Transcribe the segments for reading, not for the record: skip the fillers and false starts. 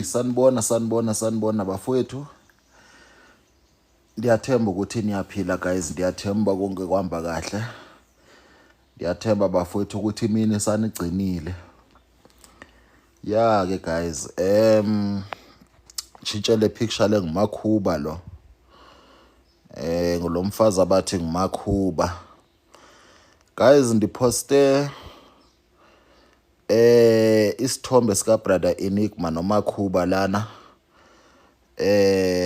Sanibona bafowethu. Ndiyathemba ukuthi niyaphila guys, ndiyathemba konke kuhamba kahle. Ndiyathemba bafowethu ukuthi mina sanigcinile. Ya ke guys, tshintshele picture lengumakhuba lo. Ngolomfazi abathi ngumakhuba. Guys, ndiposte isithombe sika brother Enigma nomakhuba lana.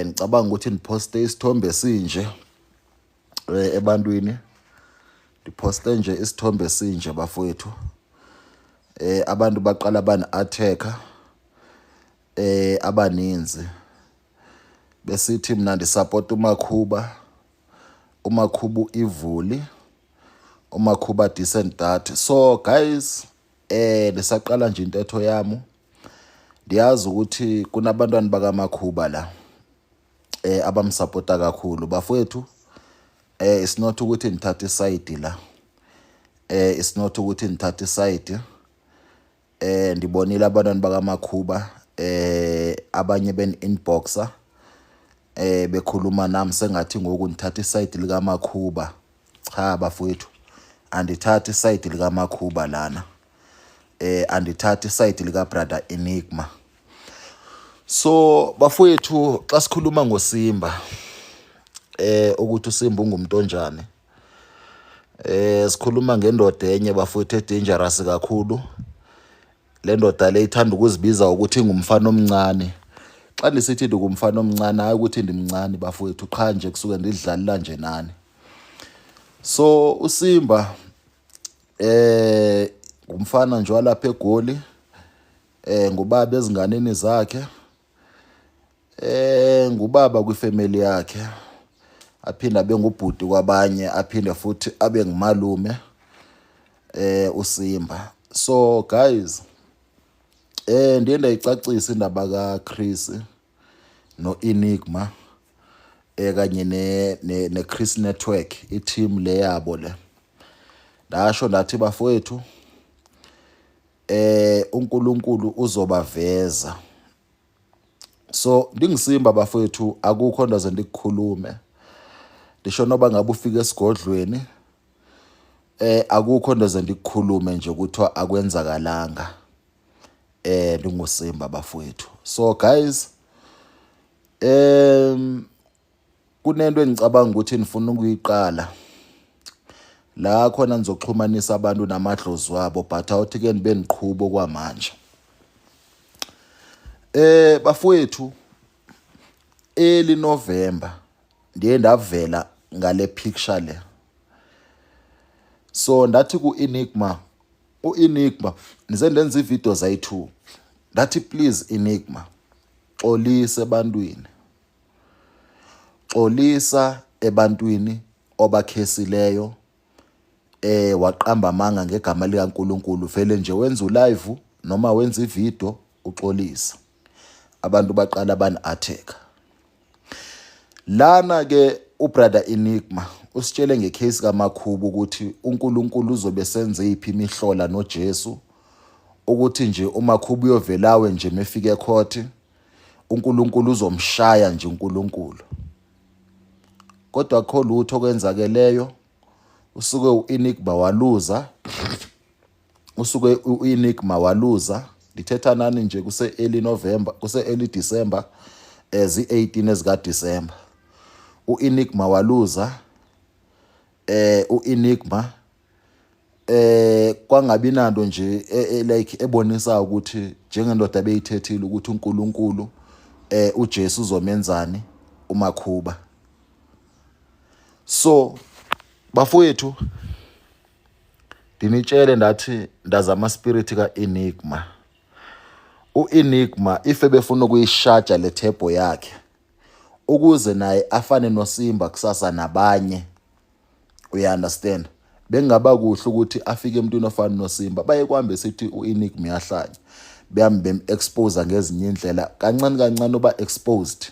Ngicabanga ukuthi niposte isithombe sinje ebantwini. Ndiposte nje isithombe sinje bafowethu. Abantu baqala bani attacker abaninzi. Besithi mina ndisupport umakhuba. Umakhuba ivuli. Umakhuba decent dad. So guys, lisaqala nje intetho yami. Ndiyazi ukuthi kunabantwana bakamakhuba la abamsupporta kakhulu bafowethu. It's not ukuthi nithatha iside la. It's not ukuthi nithatha iside. Ndibonile abantwana bakamakhuba abanye ben inboxer bekhuluma nami sengathi ngoku nithatha iside lika makhuba. Cha bafowethu, andithatha iside lika makhuba lana. Andithatha iside lika brother Enigma. So bafowethu, xa sikhuluma ngoSimba ukuthi uSimba ungumuntu onjani, sikhuluma ngendoda enye bafowethu edangerous kakhulu. Le ndoda le ithanda ukuzibiza ukuthi ngumfana omncane. Xa ndisithi ngumfana omncane hayi ukuthi ndimncane bafowethu, qha nje kusuke ndidlalela nje nani. So uSimba ngumfana nje walapha eGoli, ngubaba ezinganeni zakhe, ngubaba kwifamily yakhe, aphinde abe ngubhuti kwabanye, aphinde futhi abe ngumalume uSimba. So guys, ndiye ndayicacisa indaba kaChris no Enigma kanye ne Chris Network, i-team le yabo le. Ndasho ndathi bafowethu uNkulunkulu uzobaveza. So ndingiSimba bafowethu, akukho ndaze ndikukhulume. Ndisho noba ngabe ufike esigodlweni, akukho ndaze ndikukhulume nje kuthiwa akwenzakalanga. NginguSimba bafowethu. So guys, kunento engicabanga ukuthi nifuna ukuyiqala la khona nizoxhumanisa abantu namadlozi wabo, but awuthi ke nibe niqhubo kwamanje. Bafowethu, early November ndiye ndavela ngale picture le. So ndathi ku-Enigma, u-Enigma nize ndenza ividiyo zayi-2. Ndathi please Enigma, xolisa ebantwini. Xolisa ebantwini obakhesileyo, waqamba amanga ngegama likaNkulunkulu, vele nje wenza ulive noma wenza ividiyo uxolisa. Abantu baqala bani attack. Lana ke ubrother Enigma usitshele ngecase kamakhuba ukuthi uNkulunkulu uzobe senze iphi imihlola noJesu, ukuthi nje umakhuba uyovelawe nje mefike ecourt, uNkulunkulu uzomshaya nje uNkulunkulu. Kodwa akho lutho okwenzakeleyo. Usuke uEnigma waluza. Usuke uEnigma waluza. Ndithetha nani nje kuse early November, kuse early December, zi-18 ezika December. uEnigma waluza. uEnigma kwangabi nanto nje like ebonisa ukuthi njengendoda beyithethile ukuthi uNkulunkulu uJesu uzomenzani umakhuba. So bafowethu, dinitshele ndathi ndazama spirit kaEnigma. uEnigma ife befuna ukuyishaja le thebo yakhe ukuze naye afane noSimba kusasa nabanye. Uyaunderstand? Bengaba kuhle ukuthi afike emntwini ofana noSimba baye kwambe sithi uEnigma yahlanya, behambe bem-expose ngezinye indlela kancane kancane uba exposed.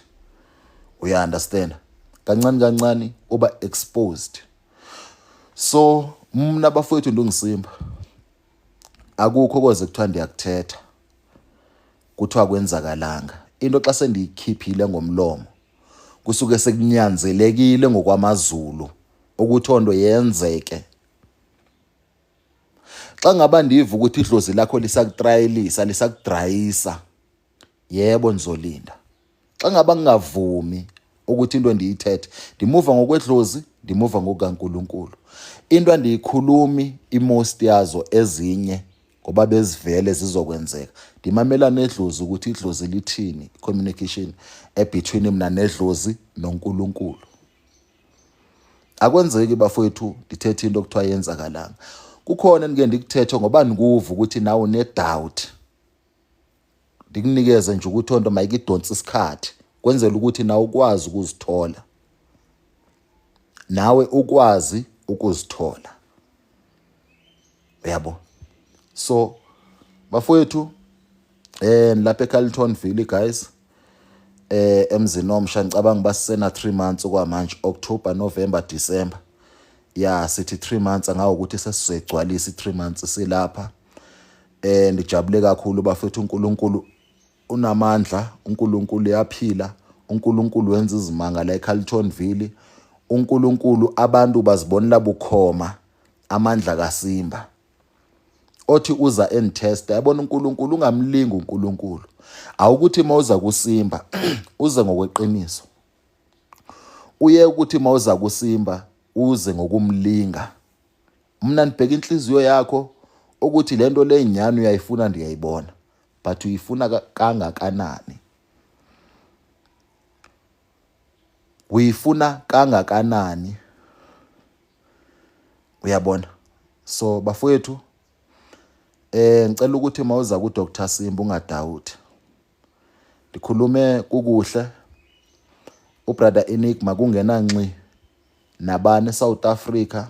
Uyaunderstand? Kancane kancane uba exposed. So mina bafowethu ndingiSimba, akukho koze kuthiwa ndiyakuthetha. kuthiwa kwenzakalanga. Into xa sendiyikhiphile ngomlomo kusuke sekunyanzelekile ngokwamaZulu ukuthi onto yenzeke. Xa ngaba ndiva ukuthi idlozi lakho lisakutrayelisa, lisakudrayisa, yebo nizolinda. Xa ngaba ngingavumi ukuthi into ndiyithethe, ndimuva ngokwedlozi, ndimuva ngokukaNkulunkulu. Into andiyikhulumi imost yazo ezinye ngoba bezivele zizokwenzeka. Ndimamela nedlozi ukuthi idlozi lithini, communication between mina nedlozi noNkulunkulu. Akwenzeki bafowethu ndithethe into okuthiwa yenzakalanga. Kukhona endike ndikuthethe ngoba ndikuva ukuthi nawe une-doubt. Ndikunikeze nje ukuthi onto mayikidonsa isikhathi kwenzela ukuthi nawe ukwazi ukuzithola. Nawe ukwazi ukuzithola. Uyabo? So bafowethu lapha eCarletonville guys emzini omsha ngicabanga basena 3 months okwamanje, October, November, December. Sithi 3 months ngawo ukuthi sesizegcwalisa 3 months silapha. Ndijabule kakhulu bafethu, uNkulunkulu unamandla, uNkulunkulu uyaphila, uNkulunkulu wenza izimanga la eCarletonville. uNkulunkulu abantu bazibonela bukhoma amandla kaSimba. Othi uza enditest, yabona uNkulunkulu ungamlingi uNkulunkulu. Awukuthi mawuza kuSimba uze ngokweqiniso. Uye ukuthi mawuza kuSimba uze ngokumlinga. Mina nibheka inhliziyo yakho ukuthi lento le inyani uyayifuna, ndiyayibona, but uyifuna kangakanani? Uyifuna kangakanani? Uyabona? So bafowethu ngicela ukuthi mawuza kuDr Simba ungadawuthi. Ndikhulume kukuhle. uBrother Enigma kungenanxi nabani eSouth Africa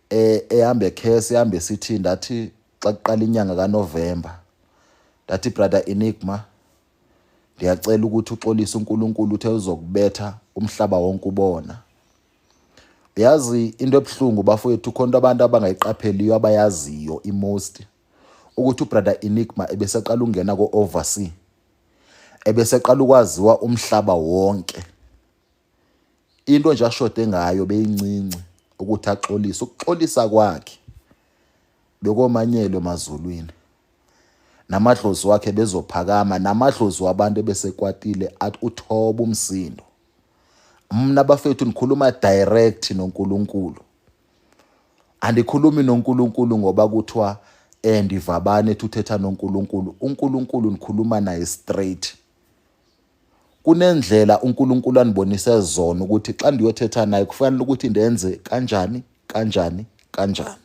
ehamba ekhesi, ehamba esithi ndathi xa kuqala inyanga kaNovember, ndathi Brother Enigma ndiyacela ukuthi uxolise uNkulunkulu uthe uzokubetha umhlaba wonke ubona. Uyazi into ebuhlungu bafowethu, khona abantu abangayiqapheliyo abayaziyo imost ukuthi uBrother Enigma ebeseqala ungena ko-oversea, ebeseqala ukwaziwa umhlaba wonke. Into nje ashode ngayo beyincinci ukuthi axolise. Ukuxolisa kwakhe bekomanyelwe emazulwini, namadlozi wakhe bezophakama, namadlozi wabantu besekwatile athi uthoba umsindo. Mna bafethu nikhuluma direct noNkulunkulu. Andikhulumi noNkulunkulu ngoba kuthiwa ndivabane ethi uthetha noNkulunkulu. uNkulunkulu nikhuluma naye straight. Kunendlela uNkulunkulu anibonise zona ukuthi xa ndiyothetha naye kufanele ukuthi ndenze kanjani kanjani kanjani.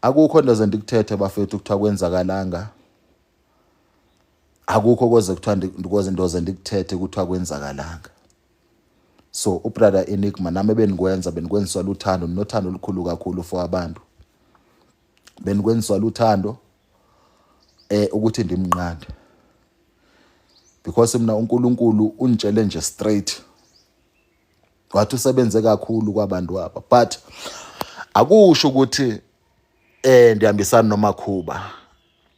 Akukho ndoze ndikuthethe bafethu kuthiwa kwenzakalanga. Akukho koze kuthiwa ndoze ndikuthethe kuthiwa kwenzakalanga. So uBrother Enigma nami benikwenziswa luthando, nothando olukhulu kakhulu for abantu. Benikwenziswa luthando ukuthi ndimnqande, because mina uNkulunkulu unitshele nje straight wathi usebenze kakhulu kwabantu apha, but akusho ukuthi ndihambisana noMakhuba,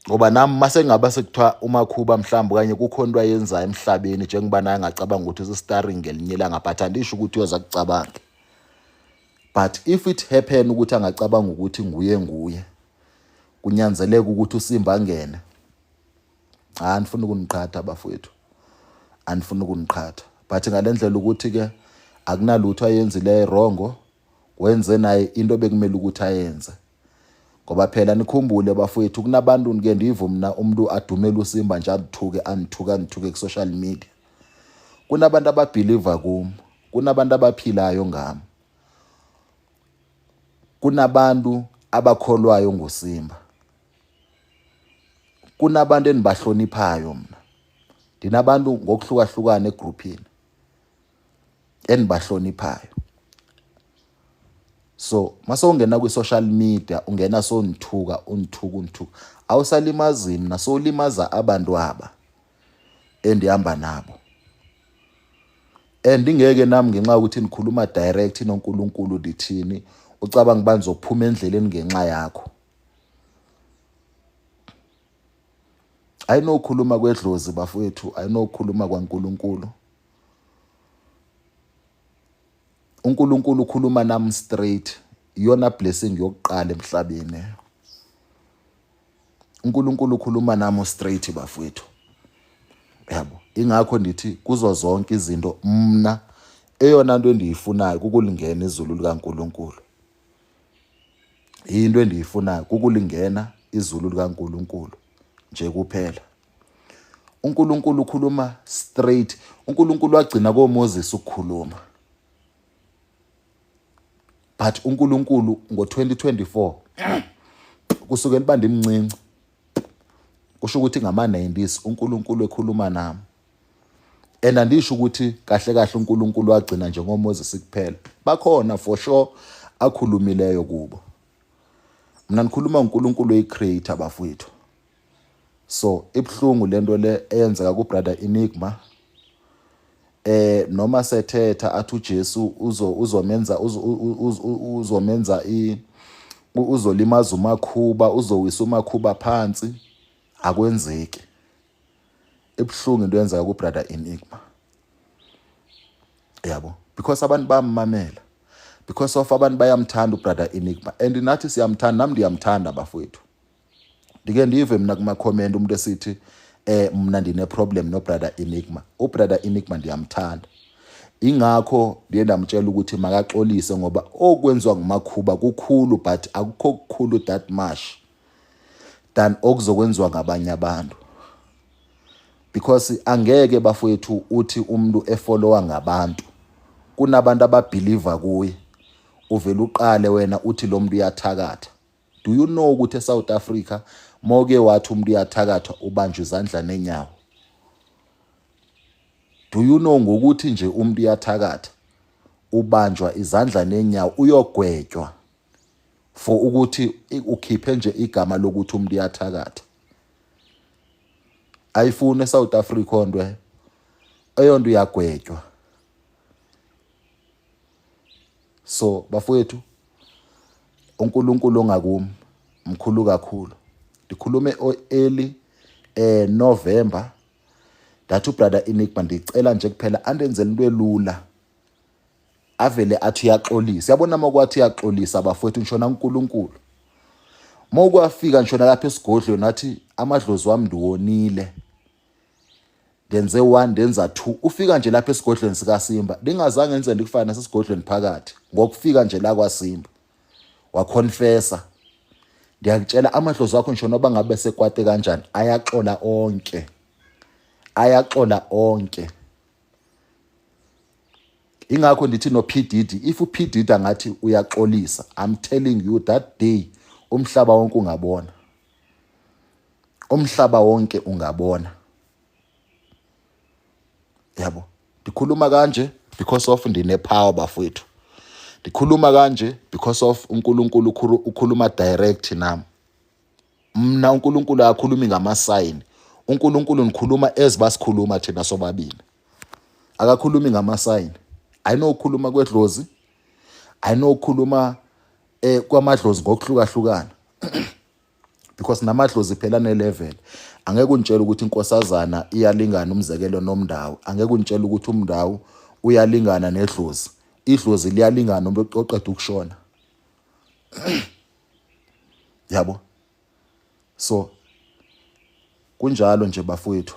ngoba nami mase ngaba sekuthiwa uMakhuba mhlawumbe kanye kukhona into ayenzayo emhlabeni njengoba naye ngacabanga ukuthi usistarring ngelinye ilanga, but andisho ukuthi uyoza kucabanga. But if it happen ukuthi angacabanga ukuthi nguye kunyanzeleka ukuthi uSimba angene, andifuna ukuniqhatha bafowethu, andifuna ukuniqhatha, but ngalendlela ukuthi ke akunalutho ayenzile wrong, wenze naye into bekumele ukuthi ayenze. Ngoba phela nikhumbule bafowethu, kunabantu ngeke ndivu mina umuntu adumela uSimba nje anithuke ku social media. Kunabantu ababelieve kum, kunabantu abaphilayo ngami, kunabantu abakholwayo ngoSimba, kunabantu enibahloniphayo. Mina ndinabantu ngokuhlukahlukana egroupini enibahloniphayo. So mase ungena kwi-social media ungena sonithuka awusalimazi mina, sowulimaza abantu aba endihamba nabo. Ngeke nami ngenxa ukuthi nikhuluma direct noNkulunkulu lithini ucabanga uba nizophuma endleleni ngenxa yakho. ayinokukhuluma kwedlozi bafowethu, ayinokukhuluma kwaNkulunkulu. uNkulunkulu ukhuluma nami straight, iyona blessing yokuqala emhlabeni. uNkulunkulu ukhuluma nami straight bafowethu. Yabo, ingakho ndithi kuzo zonke izinto mina eyona nto endiyifunayo kukulingena izulu likaNkulunkulu. Into endiyifunayo kukulingena izulu likaNkulunkulu nje kuphela. uNkulunkulu ukhuluma straight. uNkulunkulu wagcina koMoses ukukhuluma. But uNkulunkulu ngo-2024 kusukela uba ndimncinci, kusho ukuthi ngama-90s uNkulunkulu ekhuluma nami. And andisho ukuthi kahle kahle uNkulunkulu wagcina njengoMoses kuphela. Bakhona for sure akhulumileyo kubo. Mina ngikhuluma uNkulunkulu oyi-creator bafowethu. So ibhlungu lento le eyenzeka kubrother Enigma, noma sethetha athi uJesu uzomenza uzolimaza umakhuba, uzowisa umakhuba phansi, akwenzeki. Ibhlungu into yenzeka kubrother Enigma. Yabo, because abantu bamamela, because of abantu bayamthanda ubrother Enigma, and nathi siyamthanda, nami ndiyamthanda bafowethu. Ndike ndive mina kuma comment umuntu esithi mina ndine problem no brother Enigma. Ubrother Enigma ndiyamthanda. Ingakho ndiye ndamtshela ukuthi makaxolise ngoba okwenziwa ngumakhuba kukhulu, but akukho kukhulu that much than okuzokwenziwa ngabanye abantu. Because angeke bafowethu uthi umuntu efollowa ngabantu, kunabantu ababelieve kuye, uvela uqale wena uthi lo muntu uyathakatha. Do you know ukuthi eSouth Africa moke wathi umuntu uyathakatha ubanjwe izandla nenyawo? Do you know ngokuthi nje umuntu uyathakatha ubanjwa izandla nenyawo, uyogwetywa for ukuthi ukhiphe nje igama lokuthi umuntu uyathakatha? Ayifuni eSouth Africa ondwe eyonto uyagwetywa. So bafowethu, uNkulunkulu ongakumi mkhulu kakhulu. Ndikhulume early November that ubrother Enigma ndicela nje kuphela andenzele into elula, avele athi uyaxolisa. Yabona makwathi uyaxolisa bafowethu ngishona uNkulunkulu. Mokwafika ngishona lapha esigodlweni nathi amadlozi wami ndiwonile, ndenze 1 ndenza 2. Ufika nje lapha esigodlweni sikaSimba, ndingazange ngenze ndikufana nasesigodlweni phakathi. Ngokufika nje la kwaSimba waconfessa, ndiyakutshela amadlozi akho ngisho noba ngabe sekwate kanjani ayaxola onke, ayaxola onke. Ingakho ndithi no P Diddy, if uP Diddy angathi uyaxolisa, I'm telling you that day umhlaba wonke ungabona, umhlaba wonke ungabona. Yabo, ndikhuluma kanje because of ndine power bafowethu. Ndikhuluma kanje because of uNkulunkulu ukhuluma direct nami. Mna uNkulunkulu akakhulumi ngama-sign. uNkulunkulu nikhuluma as basikhuluma thina sobabili. Akakhulumi ngama-sign. Ayinokukhuluma kwedlozi, ayinokukhuluma kwamadlozi ngokuhlukahlukana. Because namadlozi phela ne-level. Angeke unitshele ukuthi inkosazana iyalingana umzekelo nomndawo. Angeke unitshele ukuthi umndawo uyalingana nedlozi. Idlozi liyalingana umuntu oqeda ukushona. Yabo. So kunjalo nje bafowethu.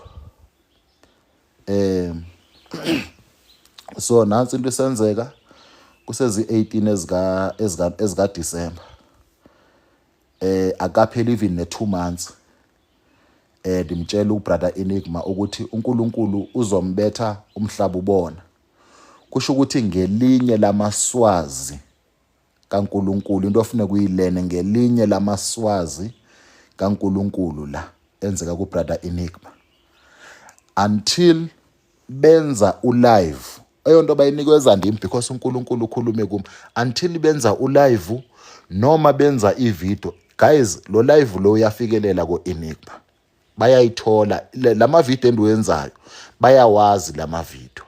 So nansi into esenzeka kusezi 18 ezika December. Akapheli even ne2 months. Ndimtshela ubrother Enigma ukuthi uNkulunkulu uzombetha umhlaba ubona. Kusho ukuthi ngelinye lamaswazi kaNkulunkulu, into ofuna kuyilene ngelinye lamaswazi kaNkulunkulu la enzeka kubrother Enigma. Until benza ulive, eyonto bayinikeza ndimi because uNkulunkulu ukhulume kimi. Until benza ulive noma benza ivideo, guys, lo live lo uyafikelela ko Enigma. Bayayithola lama video endiwenzayo, bayawazi lama video.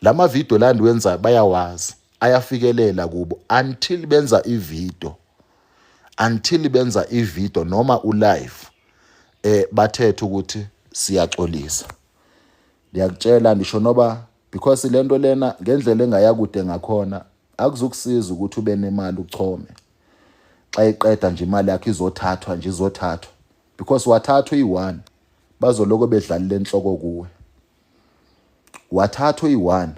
Lama video la ndiwenzayo bayawazi, ayafikelela kubo until benza ivideo. until benza ivideo noma ulive bathethe ukuthi siyaxolisa. Ngiyakutshela ngisho noba because lento lena ngendlela engayakude ngakhona akuzukusiza ukuthi ube nemali uchome. Xa iqeda nje imali yakhe izothathwa because wathathwa i1 bazoloko bedlalela enhloko kuwe. Wathathwa i1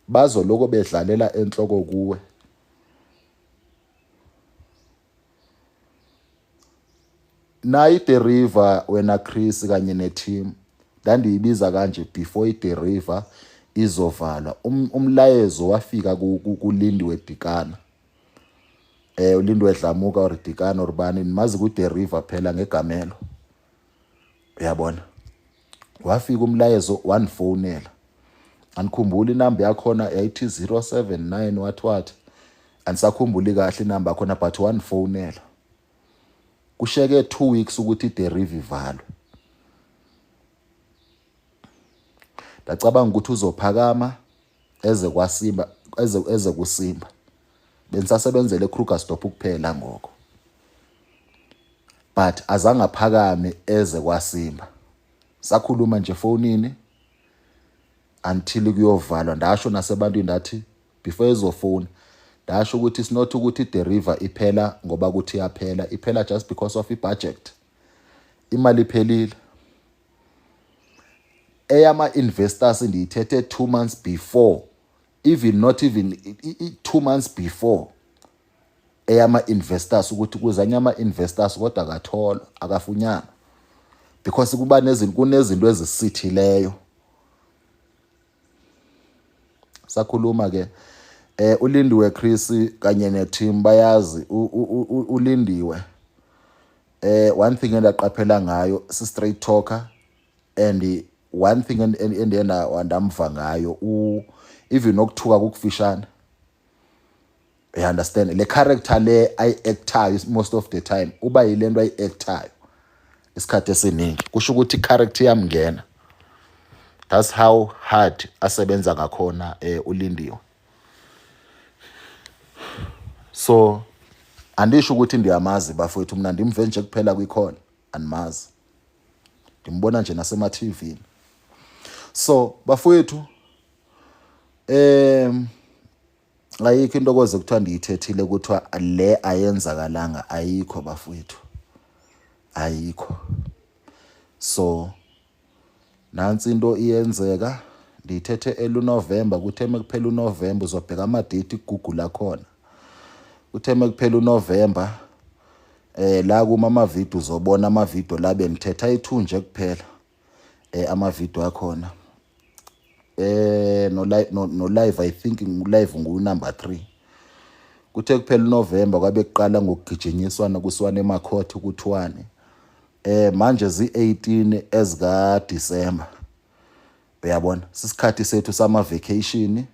bazoloko bedlalela enhloko kuwe. Na iDeriva wena Chris kanye neteam ndandiyibiza kanje before iDeriva izovalwa. Umlayezo wafika kuLindiwe Dikana. uLindiwe Dlamuka or Dikana or bani nimazi kuDeriva phela ngegamelo. Uyabona? Wafika umlayezo wanifonela. Anikhumbula inamba yakhona yayithi 079 wathi. Anisakhumbuli kahle inamba yakhona but wanifonela. Kusheke 2 weeks ukuthi iDeriva ivalwe. Ngicabanga ukuthi uzophakama eze kwaSimba eze kuSimba. Bensasebenzele eKrugersdorp kuphela ngoko. But azange aphakame eze kwaSimba. Sakhuluma nje fonini until kuyovalwa. Ndasho nasebantwini ndathi before ezofona ndasho ukuthi it's not ukuthi iDeriva iphela ngoba ukuthi iyaphela, iphela just because of ibudget. Imali iphelile. Eyama investors ndiyithethe 2 months before, even not even 2 months before. Eyama investors ukuthi kuzanyama investors kodwa akathola akafunyana because kuba kunezinto ezisithileyo. Sakhuluma ke uLindiwe Chris kanye neteam bayazi uLindiwe one thing endaqaphela ngayo si straight talker, and one thing endiyena wandamva ngayo even nokuthuka kukufishana. You understand? Le character le ayi-actayo most of the time uba yilento ayi-actayo isikhathi esiningi kusho ukuthi character yamngena. That's how hard asebenza ngakhona uLindiwe. So andisho ukuthi ndiyamazi bafowethu, mina ndimve nje kuphela kwikhona animazi. Ndimbona nje nasema TV. So bafowethu ayikho into koze kuthiwa ndiyithethile kuthiwa le ayenzakalanga, ayikho bafowethu. Ayikho. So nansi into iyenzeka ndiyithethe eluNovember, kutheme kuphela uNovember uzobheka ama date kuGoogle akhona. Kutheme kuphela uNovember la kuma ama-video uzobona ama-video la bengithetha ayi-2 nje kuphela ama-video akhona. No live I think live number 3. Kuthe kuphela uNovember kwabe kuqala ngokugijinyiswana kuswane eMakhotho kuthwane. Manje zi-18 ezika December. Uyabona sisikhathi sethu sama vacation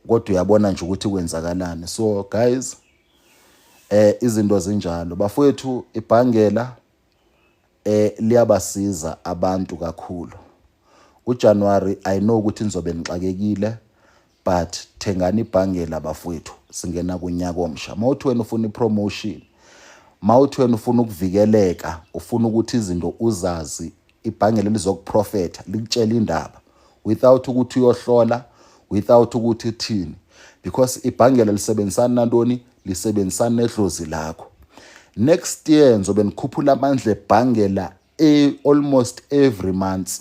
kodwa uyabona nje ukuthi kwenzakalani. So guys izinto zinjalo bafowethu, ibhangela liyabasiza abantu kakhulu. uJanuary I know ukuthi nizobe nixakekile, but thengani ibhangela bafowethu singena kunyaka omsha. Mawuthi wena ufuna ipromotion, mawuthi wena ufuna ukuvikeleka, ufuna ukuthi izinto uzazi, ibhangela lizokuprofeta likutshela indaba without ukuthi uyohlola, without ukuthi thini, because ibhangela lisebenzisana nantoni, lisebenzisana nedlozi lakho. Next year ngizobe nikhuphula amandla ebhangela almost every month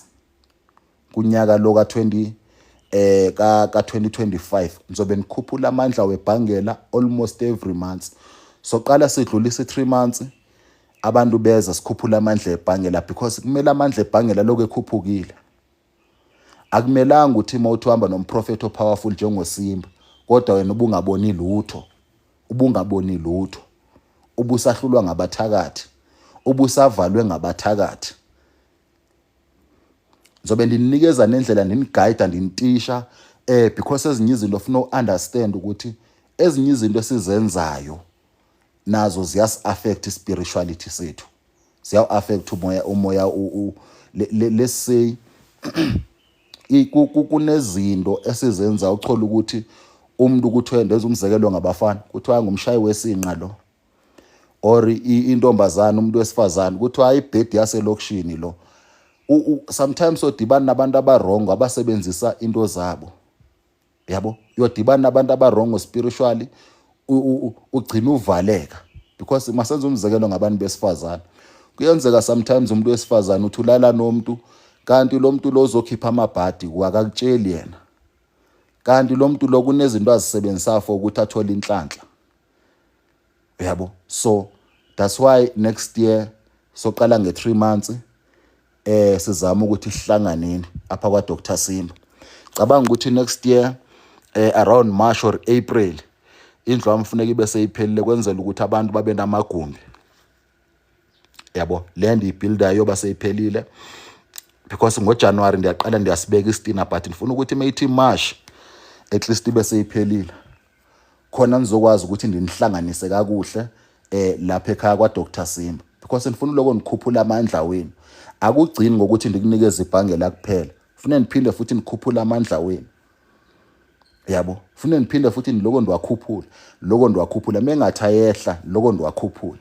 kunyaka lo ka2025 ngizobe nikhuphula amandla webhangela almost every month. So qala sidlulisa 3 months abantu beza sikhuphula amandla ebhangela because kumele amandla ebhangela lokho ekhuphukile. Akumelanga ukuthi mawuthi uhamba nomprofeti powerful njengoSimba kodwa wena ubungaboni lutho, ubusahlulwa ngabathakathi, ubusavalwe ngabathakathi. Ngizobe ndinikeza nendlela ndiniguide ndintisha because ezinye izinto ufuna uunderstand ukuthi ezinye izinto esizenzayo nazo ziyas affect spirituality sethu, ziya affect umoya let's say kunezinto esizenza uchola ukuthi umuntu ukuthi wenza umzekelo ngabafana kuthiwa ngumshayi wesinqa lo. or intombazana umuntu wesifazane kuthiwa ayibhedi yaselokishini lo. Sometimes odibana nabantu abarongo abasebenzisa into zabo. Yabo, uyodibana nabantu abarongo spiritually ugcina uvaleka because masenza umzekelo ngabantu besifazane. Kuyenzeka sometimes umuntu wesifazane uthulala nomuntu kanti lo muntu lo uzokhipha amabhadi akakutsheli yena. Kanti lo muntu lo kunezinto azisebenzisa for ukuthi athole inhlanhla. Yabo, so that's why next year soqala nge3 months sizama ukuthi sihlanganeni apha kwa Dr Simba. Cabanga ukuthi next year around March or April indlu amfuneka ibe seyiphelile kwenzela ukuthi abantu babe namagumbi. Yabo, land ibuilder yoba seyiphelile because ngoJanuary ndiyaqala ndiyasibeka istina but ngifuna ukuthi mayithi March at least ibe seyiphelile. Khona nizokwazi ukuthi ndinihlanganise kakuhle lapha ekhaya kwa Dr Simba because ngifuna lokho nikhuphula amandla wenu. Akugcini ngokuthi ndikunikeze ibhangela kuphela. Ufuna niphinde futhi nikhuphula amandla wenu. Yabo, ufuna niphinde futhi lokho ndiwakhuphula. Lokho ndiwakhuphula mengathi ayehla lokho ndiwakhuphula.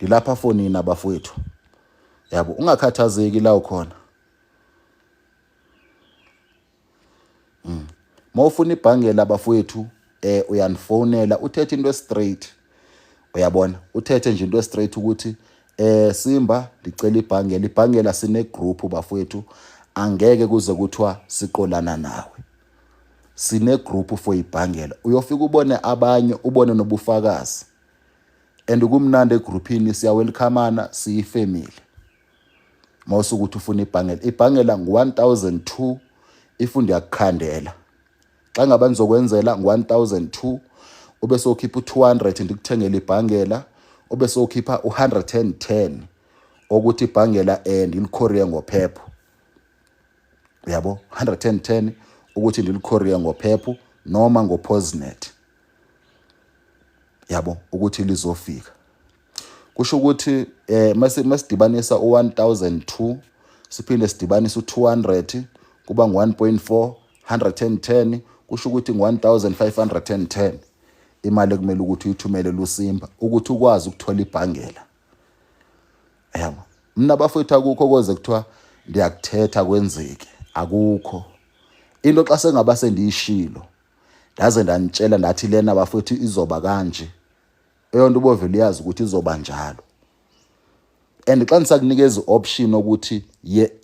Dilapha for nina bafowethu. Yabo, ungakhathazeki la ukhona. Mawufuna ibhangela bafowethu uyanifonela uthethe into straight. Uyabona, uthethe nje into straight ukuthi Simba ndicela ibhangela. Ibhangela sine group bafowethu, angeke kuze kuthiwa siqolana nawe. Sine group for ibhangela. Uyofika ubone abanye, ubone nobufakazi. And kumnandi egroupini siya welcomeana siyifamily. Mawusukuthi ufuna ibhangela. Ibhangela ngu1002 if ndiyakukhandela. Xa ngaba nizokwenzela ngu1002 ube sokhipha u200 ndikuthengele ibhangela, ube sokhipha u110 ukuthi ibhangela ndilikhoriye ngophepho. Yabo, 110 ukuthi ndilikhoriye ngophepho noma ngoPosnet. Yabo, ukuthi lizofika. Kusho ukuthi masidibanisa u1002 siphinde sidibanisa u200 kuba ngu1.4 110 kusho ukuthi ngu1510 imali ekumele ukuthi uyithumele luSimba ukuthi ukwazi ukuthola ibhangela. Yabo, mina bafowethu akukho koze kuthiwa ndiyakuthetha kwenzeke, akukho. Into xa sengaba sendiyishilo ndaze ndanitshela ndathi lena bafowethu izoba kanje. Eyonto ubovela uyazi ukuthi izoba njalo. And xa nisakunikeza option ukuthi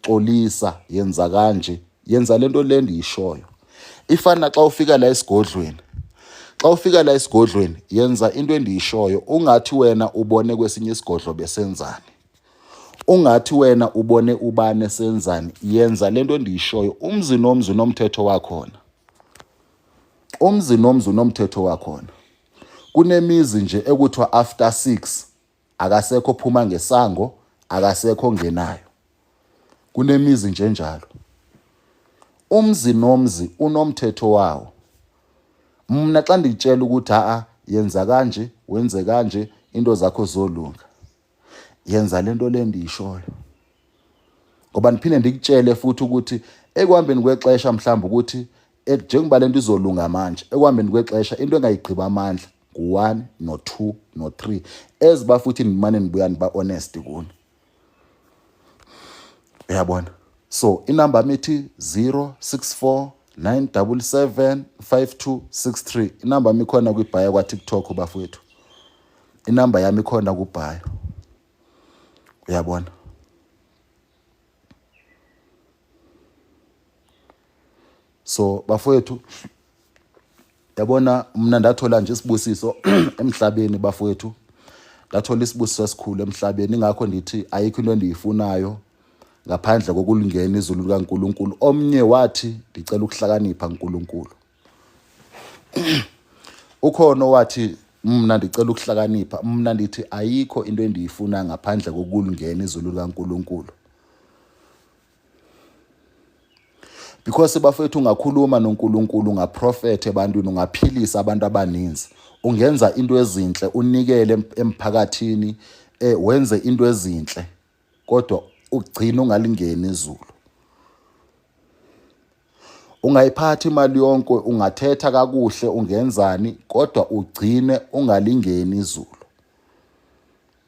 xolisa yenza kanje, yenza lento le ndiyishoyo. Ifana xa ufika la esigodlweni. Xa ufika la esigodlweni yenza into endiyishoyo, ungathi wena ubone kwesinye isigodlo besenzani. Ungathi wena ubone ubane senzani, yenza lento endiyishoyo. Umzi nomzi nomthetho wakhona. Umzi nomzi nomthetho wakhona. Kunemizi nje ekuthiwa after 6 akasekho phuma ngesango, akasekho ngenayo. Kunemizi nje njalo. Umzi nomzi unomthetho wawo. Mina xa nditshela ukuthi yenza kanje, wenze kanje, into zakho zolunga. Yenza lento le ndiyishoyo. Ngoba niphinde ndikutshele futhi ukuthi ekuhambeni kwexesha mhlawumbe ukuthi njengoba lento izolunga manje, ekuhambeni kwexesha into engayigqiba amandla ngu1 no2 no3 eziba futhi nimane nibuya niba honest kuni. Uyabona? So inamba yami ithi 064 977 5263. Inamba yami ikhona kwibhayo kwa TikTok bafowethu. Inamba yami ikhona kubhayo. Uyabona? So bafowethu, yabona mina ndathola nje isibusiso emhlabeni bafowethu. Ndathola isibusiso esikhulu emhlabeni, ingakho ndithi ayikho into endiyifunayo ngaphandle kokulungena izulu likaNkulunkulu. Omnye wathi ndicela ukuhlakanipha uNkulunkulu. Ukhona wathi mina ndicela ukuhlakanipha. Mina ndithi ayikho into endiyifuna ngaphandle kokulungena izulu likaNkulunkulu. Because bafethu ungakhuluma noNkulunkulu, ungaprofethe ebantwini, ungaphilisa abantu abaninzi, ungenza into ezinhle, unikele emphakathini, wenze into ezinhle, kodwa ugcina ungalingeni izulu. Ungayiphatha imali yonke, ungathetha kakuhle, ungenzani, kodwa ugcine ungalingeni izulu.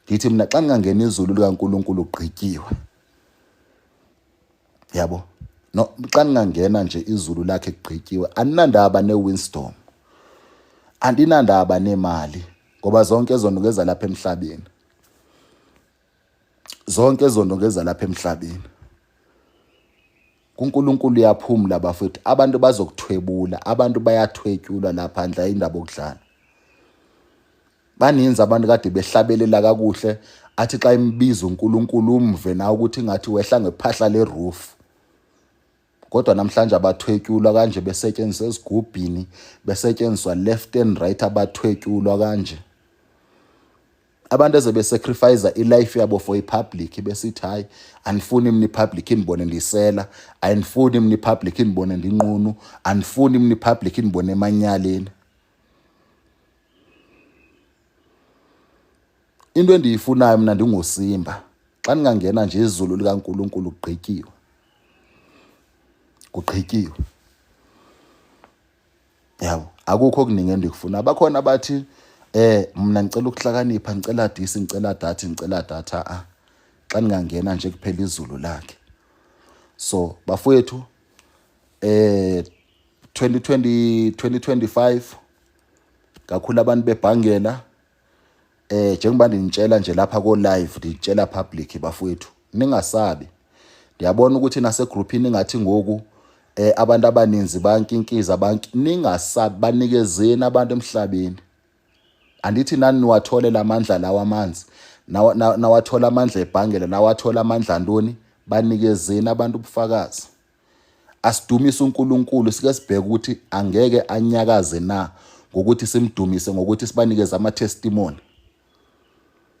Ngithi mina xa ngingangena izulu likaNkulunkulu ugqikiwe. Yabo. No, xa ngingangena nje izulu lakhe kugqikiwe, aninandaba ne-windstorm. Andinandaba nemali ngoba zonke ezonongeza lapha emhlabeni. Zonke ezonongeza lapha emhlabeni. kuNkulunkulu uyaphumula bafethu. Abantu bazokuthwebula, abantu bayathwetyulwa lapha andla indaba okudlala. Baninzi abantu kade behlabelela kakuhle athi xa imbiza uNkulunkulu umve na ukuthi ngathi wehla ngephahla leroof. Kodwa namhlanje abathwetyulwa kanje besetshenziswa esigubhini, besetshenziswa left and right abathwetyulwa kanje. Abantu eze besacrifice ilife yabo for ipublic besithi hayi anifuni mina ipublic inibone ndisela, ayinifuni mina ipublic inibone ndinqunu, anifuni mina ipublic inibone emanyaleni. Into endiyifunayo mina ndingosimba xa ningangena nje izulu likaNkulunkulu kugqikiwe. Kugqikiwe. Yabo, akukho okuningi endikufuna. Bakhona bathi mina ngicela ukuhlakanipha, ngicela disi, ngicela data, ngicela data. Xa ningangena nje kuphela izulu lakhe. So bafowethu 2025 kakhulu abantu bebhangela njengoba ndinitshela nje lapha ko live, nditshela public bafowethu, ningasabi. Ndiyabona ukuthi nase groupini ngathi ngoku abantu abaninzi bankinkiza abantu, ningasabi, banikezeni abantu emhlabeni. Andithi nani niwathole lamandla lawa amanzi, nawathola amandla ebhangela, nawathola amandla ntoni, banikezeni abantu ubufakazi. Asidumise uNkulunkulu, sike sibheke ukuthi angeke anyakaze na ngokuthi simdumise ngokuthi sibanikeze ama-testimony.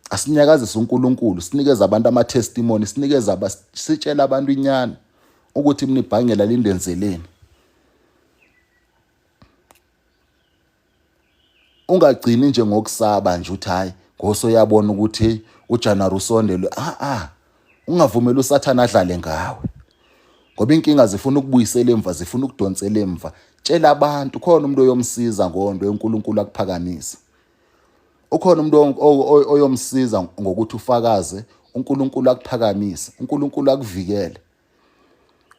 Asinyakazise uNkulunkulu, sinikeze abantu ama-testimony, sitshela abantu inyani ukuthi mina ibhangela lindenzeleni. Ungagcini nje ngokusaba nje uthi hayi ngoso yabona ukuthi uJanuary usondele. Ungavumeli uSathane adlale ngawe. Ngoba inkinga zifuna ukubuyisela emva, zifuna ukudonsela emva. Tshela abantu khona umuntu oyomsiza ngondo uNkulunkulu akuphakamisa. Ukhona umuntu oyomsiza ngokuthi ufakaze, uNkulunkulu akuphakamisa, uNkulunkulu akuvikele.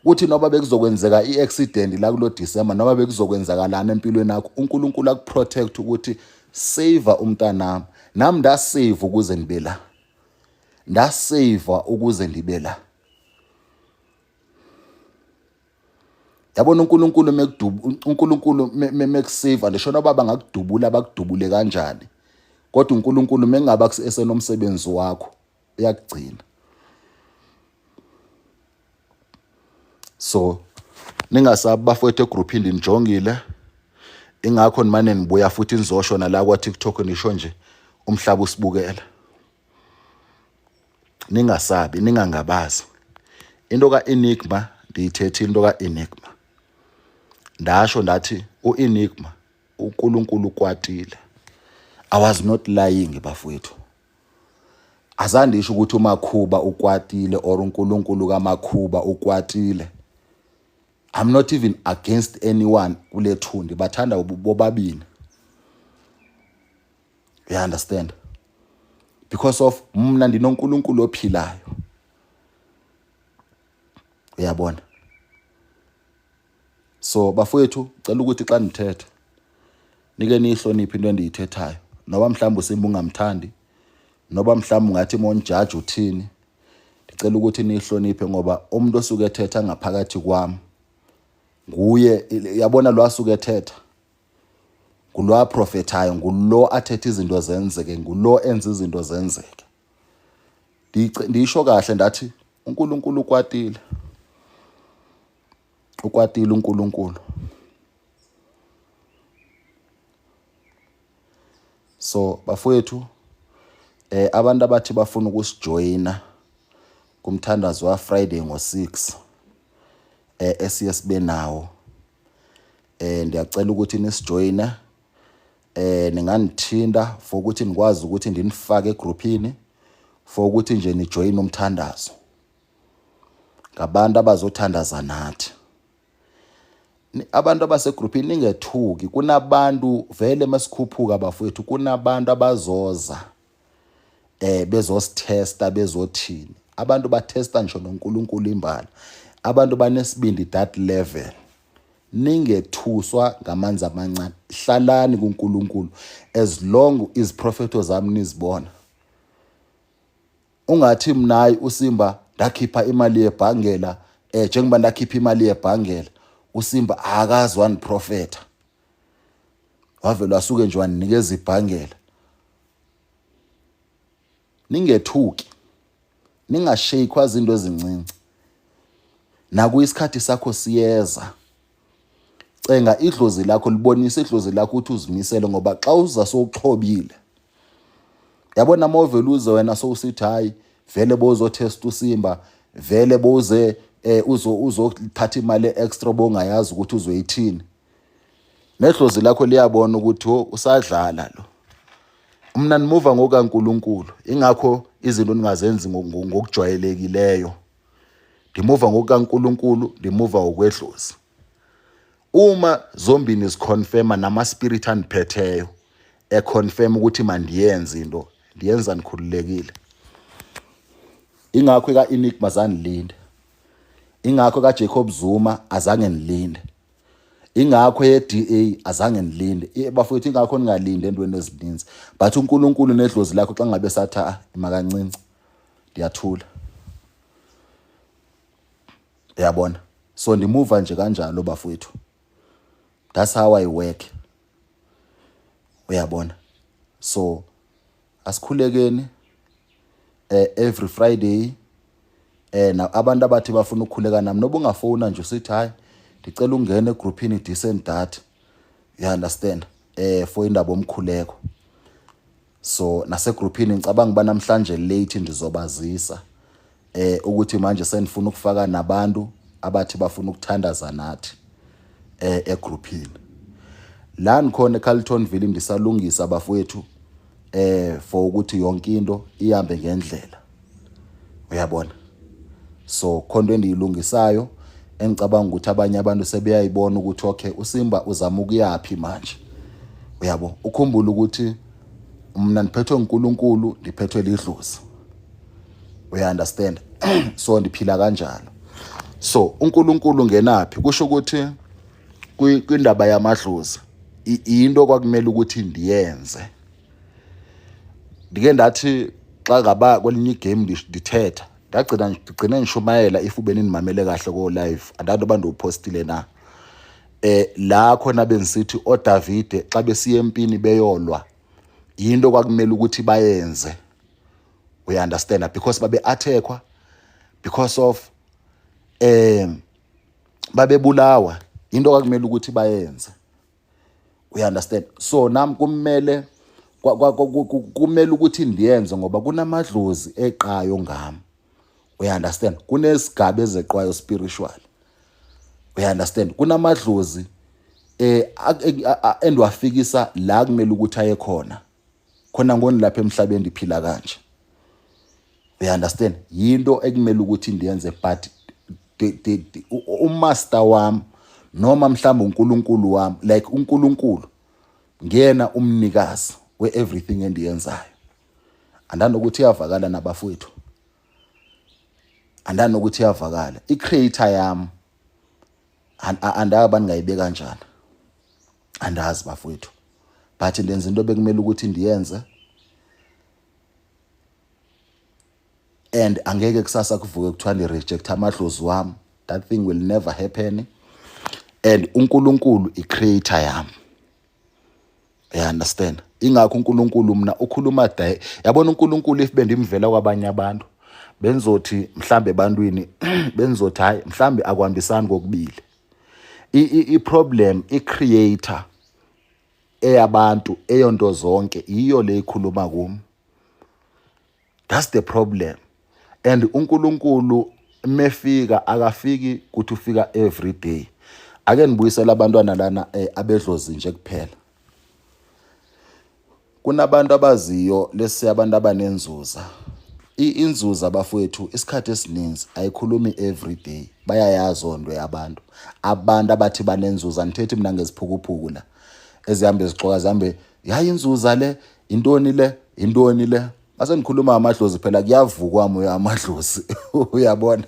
Uthi noma bekuzokwenzeka i-accident la kulo December, noma bekuzokwenzeka lana empilweni yakho, uNkulunkulu akuprotect ukuthi save umntanami. Nami ndasave ukuze ndibe la. Ndasave ukuze ndibe la. Yabona uNkulunkulu mekusave andisho noba bangakudubula bakudubule kanjani. Kodwa uNkulunkulu mengaba esenomsebenzi wakho uyakugcina. So ningasabi bafowethu egroupini ndinijongile. Ingakho nimane nibuya futhi nizosho nala kwa TikTok nisho nje umhlaba usibukela. Ningasabi, ningangabazi. Into kaEnigma ndiyithethe, into kaEnigma. Ndasho ndathi uEnigma uNkulunkulu ukwatile. I was not lying bafowethu. Azandisho ukuthi uMakhuba ukwatile or uNkulunkulu kaMakhuba ukwatile. I'm not even against anyone kule thundi, bathanda bobabini. You understand? Because of mna ndinoNkulunkulu ophilayo. Uyabona? So bafowethu cela ukuthi xa nithethe nike nihloniphe into endiyithethayo. Noba mhlawumbe usimba ungamthandi, noba mhlawumbe ungathi monjudge uthini, ndicela ukuthi nihloniphe ngoba umuntu osuke ethetha ngaphakathi kwami nguye, yabona lo asuke ethetha, ngulo aprofethayo, ngulo athethe izinto zenzeke, ngulo enza izinto zenzeke. Ndisho kahle ndathi uNkulunkulu ukwatile. Ukwatile uNkulunkulu. So bafowethu abantu abathi bafuna ukusijoyina kumthandazo wa Friday ngo-6 esiyesibe nawo, ndiyacela ukuthi nisijoyine. Ninganithinda for ukuthi nikwazi ukuthi ndinifake egroupini for ukuthi nje nijoyine umthandazo ngabantu abazothandaza nathi. Abantu abasegroupini ningethuki, kunabantu vele masikhuphuka bafowethu, kunabantu abazoza bezositesta bezothini. Abantu bathesta ngisho noNkulunkulu imbala. Abantu banesibindi that level. Ningethuswa ngamanzi amancane. Hlalani kuNkulunkulu as long iziprofeto zami nizibona. Ungathi mnayi uSimba ndakhipha imali yebhangela njengoba ndakhipha imali yebhangela uSimba akazi waniprofeta. Wavela wasuke nje waninikeza ibhangela. Ningethuki. Ningashayikwa izinto ezincinci. Nakuyisikhathi sakho siyeza. Cenga idlozi lakho libonisa idlozi lakho ukuthi uzimisele ngoba xa uza sowuxhobile. Yabona mawuvela uze wena sowusithi hayi vele bozotesta uSimba, vele boze uzothatha imali extra bongayazi ukuthi uzoyithini. Nedlozi lakho liyabona ukuthi usadlala lo. Mina nimuva ngokaNkulunkulu. Ingakho izinto ningazenzi ngokujwayelekileyo. Ndimuva ngokaNkulunkulu, ndimuva okwedlozi. Uma zombini ziconfirma nama spirit aniphetheyo econfirm ukuthi mandiyenze into, ndiyenza nikhululekile. Ingakho kaEnigma zanilinde. Ingakho kaJacob Zuma azange nilinde. Ingakho yeDA azange nilinde. Bafowethu ingakho ningalinde endweni ezininzi. But uNkulunkulu nedlozi lakho xa ngabe satha imakancinci ndiyathula. Uyabona? So ndimuva nje kanjalo bafowethu. That's how I work. Uyabona? So asikhulekeni every Friday na abantu abathi bafuna ukukhuleka nami noba ungafona nje usithi hayi ndicela ungene egroupini decent data. You understand? For indaba omkhuleko. So nase groupini ngicabanga ba namhlanje late ndizobazisa ukuthi manje senifuna ukufaka nabantu abathi bafuna ukuthandaza nathi egroupini. La ngikhona eCarltonville ndisalungisa abafowethu for ukuthi yonke into ihambe ngendlela. Uyabona? So khona endiyilungisayo engicabanga ukuthi abanye abantu sebeyayibona ukuthi okay uSimba uzama ukuyapi manje. Uyabo? Ukhumbula ukuthi mina niphethwe uNkulunkulu, ndiphethwe lidlozi. We understand? So ndiphila kanjalo. So uNkulunkulu ngenapi kusho ukuthi kwindaba yamadlozi into kwakumele ukuthi ndiyenze. Ndike ndathi xa ngaba kwelinye igame ndithetha ngigcina ngishumayela if ube ninimamele kahle ko live andazi bantu upostile na. La khona bengisithi oDavide xa besiya empini beyolwa into kwakumele ukuthi bayenze. We understand because babe attackwa because of babebulawa into kwakumele ukuthi bayenze. We understand? So nami kumele kumele ukuthi ndiyenze ngoba kunamadlozi eqayo ngami. We understand? Kunesigaba ezeqwayo spiritual. We understand? Kunamadlozi endiwafikisa la kumele ukuthi aye khona. Khona ngoni lapha emhlabeni ndiphila kanje. We understand? Yinto ekumele ukuthi ndiyenze but umaster wami noma mhlawumbe uNkulunkulu wami like uNkulunkulu ngena umnikazi we everything endiyenzayo. Andanokuthi iyavakala nabafowethu. Andanokuthi iyavakala. iCreator yami andaba ningayibeka kanjani. Andazi bafowethu. But ndenza into bekumele ukuthi ndiyenze. And angeke kusasa kuvuke kuthiwa ni reject amadlozi wami. That thing will never happen. And uNkulunkulu iCreator yami. You understand? Ingakho uNkulunkulu mina ukhuluma yabona uNkulunkulu if bendimvela kwabanye abantu benzothi mhlambe ebantwini benzothi hayi mhlambe akwambisani kokubili. I-problem iCreator eyabantu eyonto zonke iyo le ikhuluma kum. That's the problem. And uNkulunkulu mefika akafiki kuthi ufika every day. Ake nibuyisela abantwana lana abedlozi nje kuphela. Kunabantu abaziyo lesi abantu abanenzuza. Inzuza bafowethu isikhathi esininzi ayikhulumi every day. Bayayazi ondwe yabantu. Abantu abathi banenzuza nithethi mina ngeziphukuphuku la. Ezihambe zixoka zihambe yayi inzuza le, intoni le, intoni le. mase ngikhuluma amadlozi phela kuyavukwa moya amadlozi uyabona.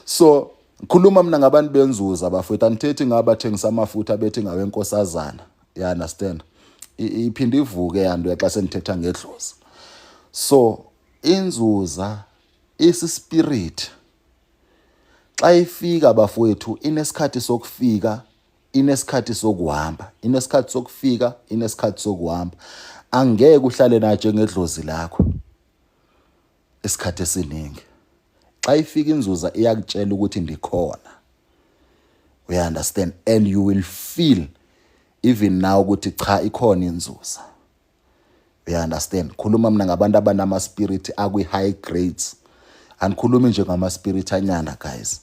So ngikhuluma mina ngabantu benzuza bafowethu, angithethi ngabathengisa amafutha bethi ngawenkosazana, you understand, iphinde ivuke yanto xa senithetha ngedlozi. So inzuza isispirit xa ifika bafowethu inesikhathi sokufika, inesikhathi sokuhamba, inesikhathi sokufika, inesikhathi sokuhamba. Angeke uhlale naje ngedlozi lakho isikhathi esiningi. Xa ifika inzuza iyakutshela ukuthi ndikhona, we understand, and you will feel even now ukuthi cha ikhona inzuza, we understand. Khuluma mina ngabantu abanama spirit akwi high grades, angikhulumi nje ngama spirit anyana guys.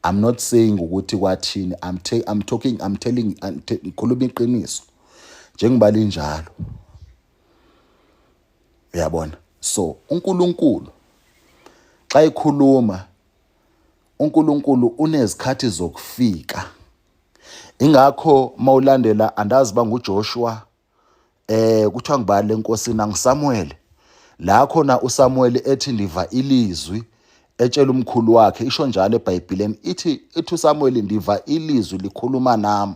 I'm not saying ukuthi kwathini, I'm telling ngikhuluma iqiniso njengibala injalo, uyabona. So uNkulunkulu xa ikhuluma, uNkulunkulu unezikhathi zokufika. Ingakho mawulandela andazi banguJoshua kuthiwa ngibali lenkosini angiSamuel, la khona uSamuel ethi ndiva ilizwi etshela umkhulu wakhe, isho njalo eBhayibhelini ithi uSamuel ndiva ilizwi likhuluma nami,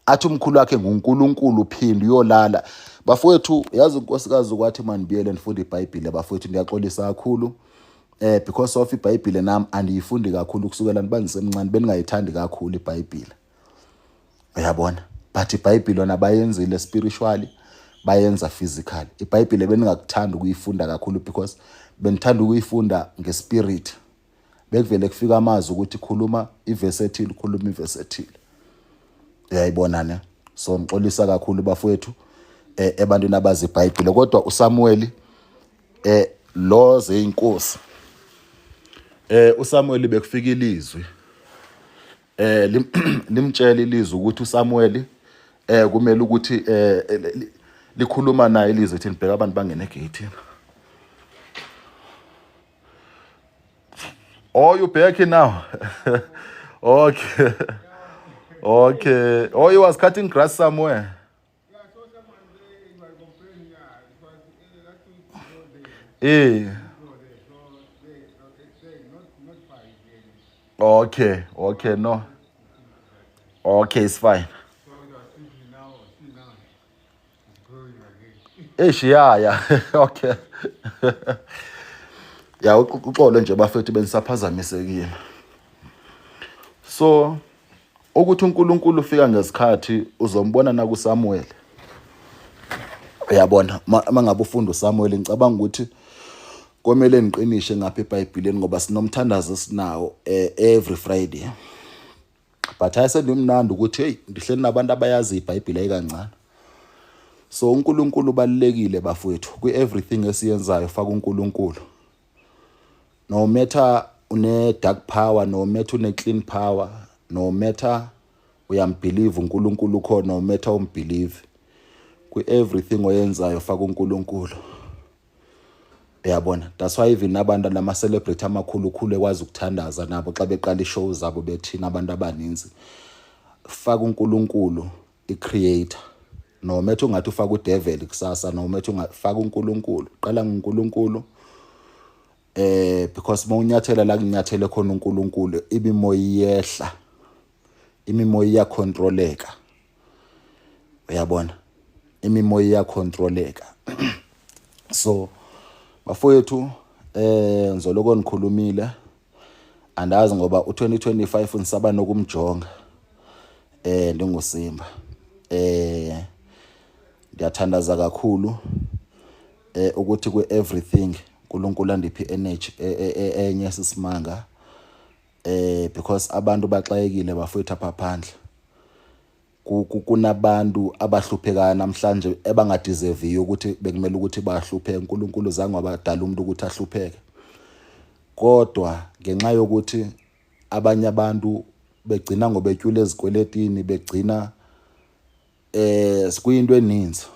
athi umkhulu wakhe nguNkulunkulu phinde uyolala. Bafowethu yazi unkosikazi ukwathi manibiyele nifunda iBhayibheli bafowethu, ndiyaxolisa kakhulu because of iBhayibheli nami andiyifundi kakhulu kusukela nibangisemncane, beningayithandi kakhulu iBhayibheli, uyabona. But iBhayibheli yona bayenzile spiritually, bayenza physically. iBhayibheli beningakuthanda ukuyifunda kakhulu because benithanda ukuyifunda ngespirit, bekuvele kufika amazwi ukuthi khuluma iverse ethile, khuluma iverse ethile, uyayibona ne. So ngixolisa kakhulu bafowethu ebantwini abazi iBhayibheli. Kodwa uSamuel lo zeinkosi, uSamuel bekufika ilizwi limtshela ilizwi ukuthi uSamuel kumele ukuthi likhuluma naye ilizwi ethi nibheka abantu bangene egate. Oh, you back now? Okay. Okay. Oh, you was cutting grass somewhere. Okay. Okay. No. Okay, it's fine. Yeah. Okay. Ya uxolo nje bafethu benisaphazamisekile. So ukuthi uNkulunkulu ufika ngesikhathi uzombona na kuSamuel. Uyabona mangabe ufunda uSamuel ngicabanga ukuthi komele niqinishe ngapha eBhayibhelini ngoba sinomthandazo sinawo every Friday. But ayisendimnandi ukuthi hey ndihleli nabantu abayazi iBhayibheli ayikancane. So uNkulunkulu ubalekile bafowethu ku everything esiyenzayo faka uNkulunkulu. No matter une dark power, no matter une clean power, no matter uyambelieve uNkulunkulu ukhona, no matter umbelieve, ku everything oyenzayo faka uNkulunkulu. Uyabona, that's why even abantu lama celebrate amakhulu ekwazi ukuthandaza nabo xa beqala ishow zabo bethina abantu abaninzi, faka uNkulunkulu iCreator. No matter ungathi ufaka uDevil kusasa, no matter ungafaka uNkulunkulu, qala ngoNkulunkulu. Because mawunyathela la kunyathele khona uNkulunkulu, imimoya iyehla, imimoya iyacontroleka, uyabona, imimoya iyacontroleka. So bafowethu ngizoloko nikhulumile, andazi ngoba u2025 unisaba nokumjonga ndinguSimba. Ngiyathandaza kakhulu ukuthi ku everything uNkulunkulu andiphi energy enye sisimanga because abantu baxayekile bafowethu apha phandle. Kunabantu abahluphekayo namhlanje ebangadiserve ukuthi bekumele ukuthi bahlupheke. uNkulunkulu zange wabadala umuntu ukuthi ahlupheke, kodwa ngenxa yokuthi abanye abantu begcina ngobetyula ezikweletini, begcina sikuyinto eninzi.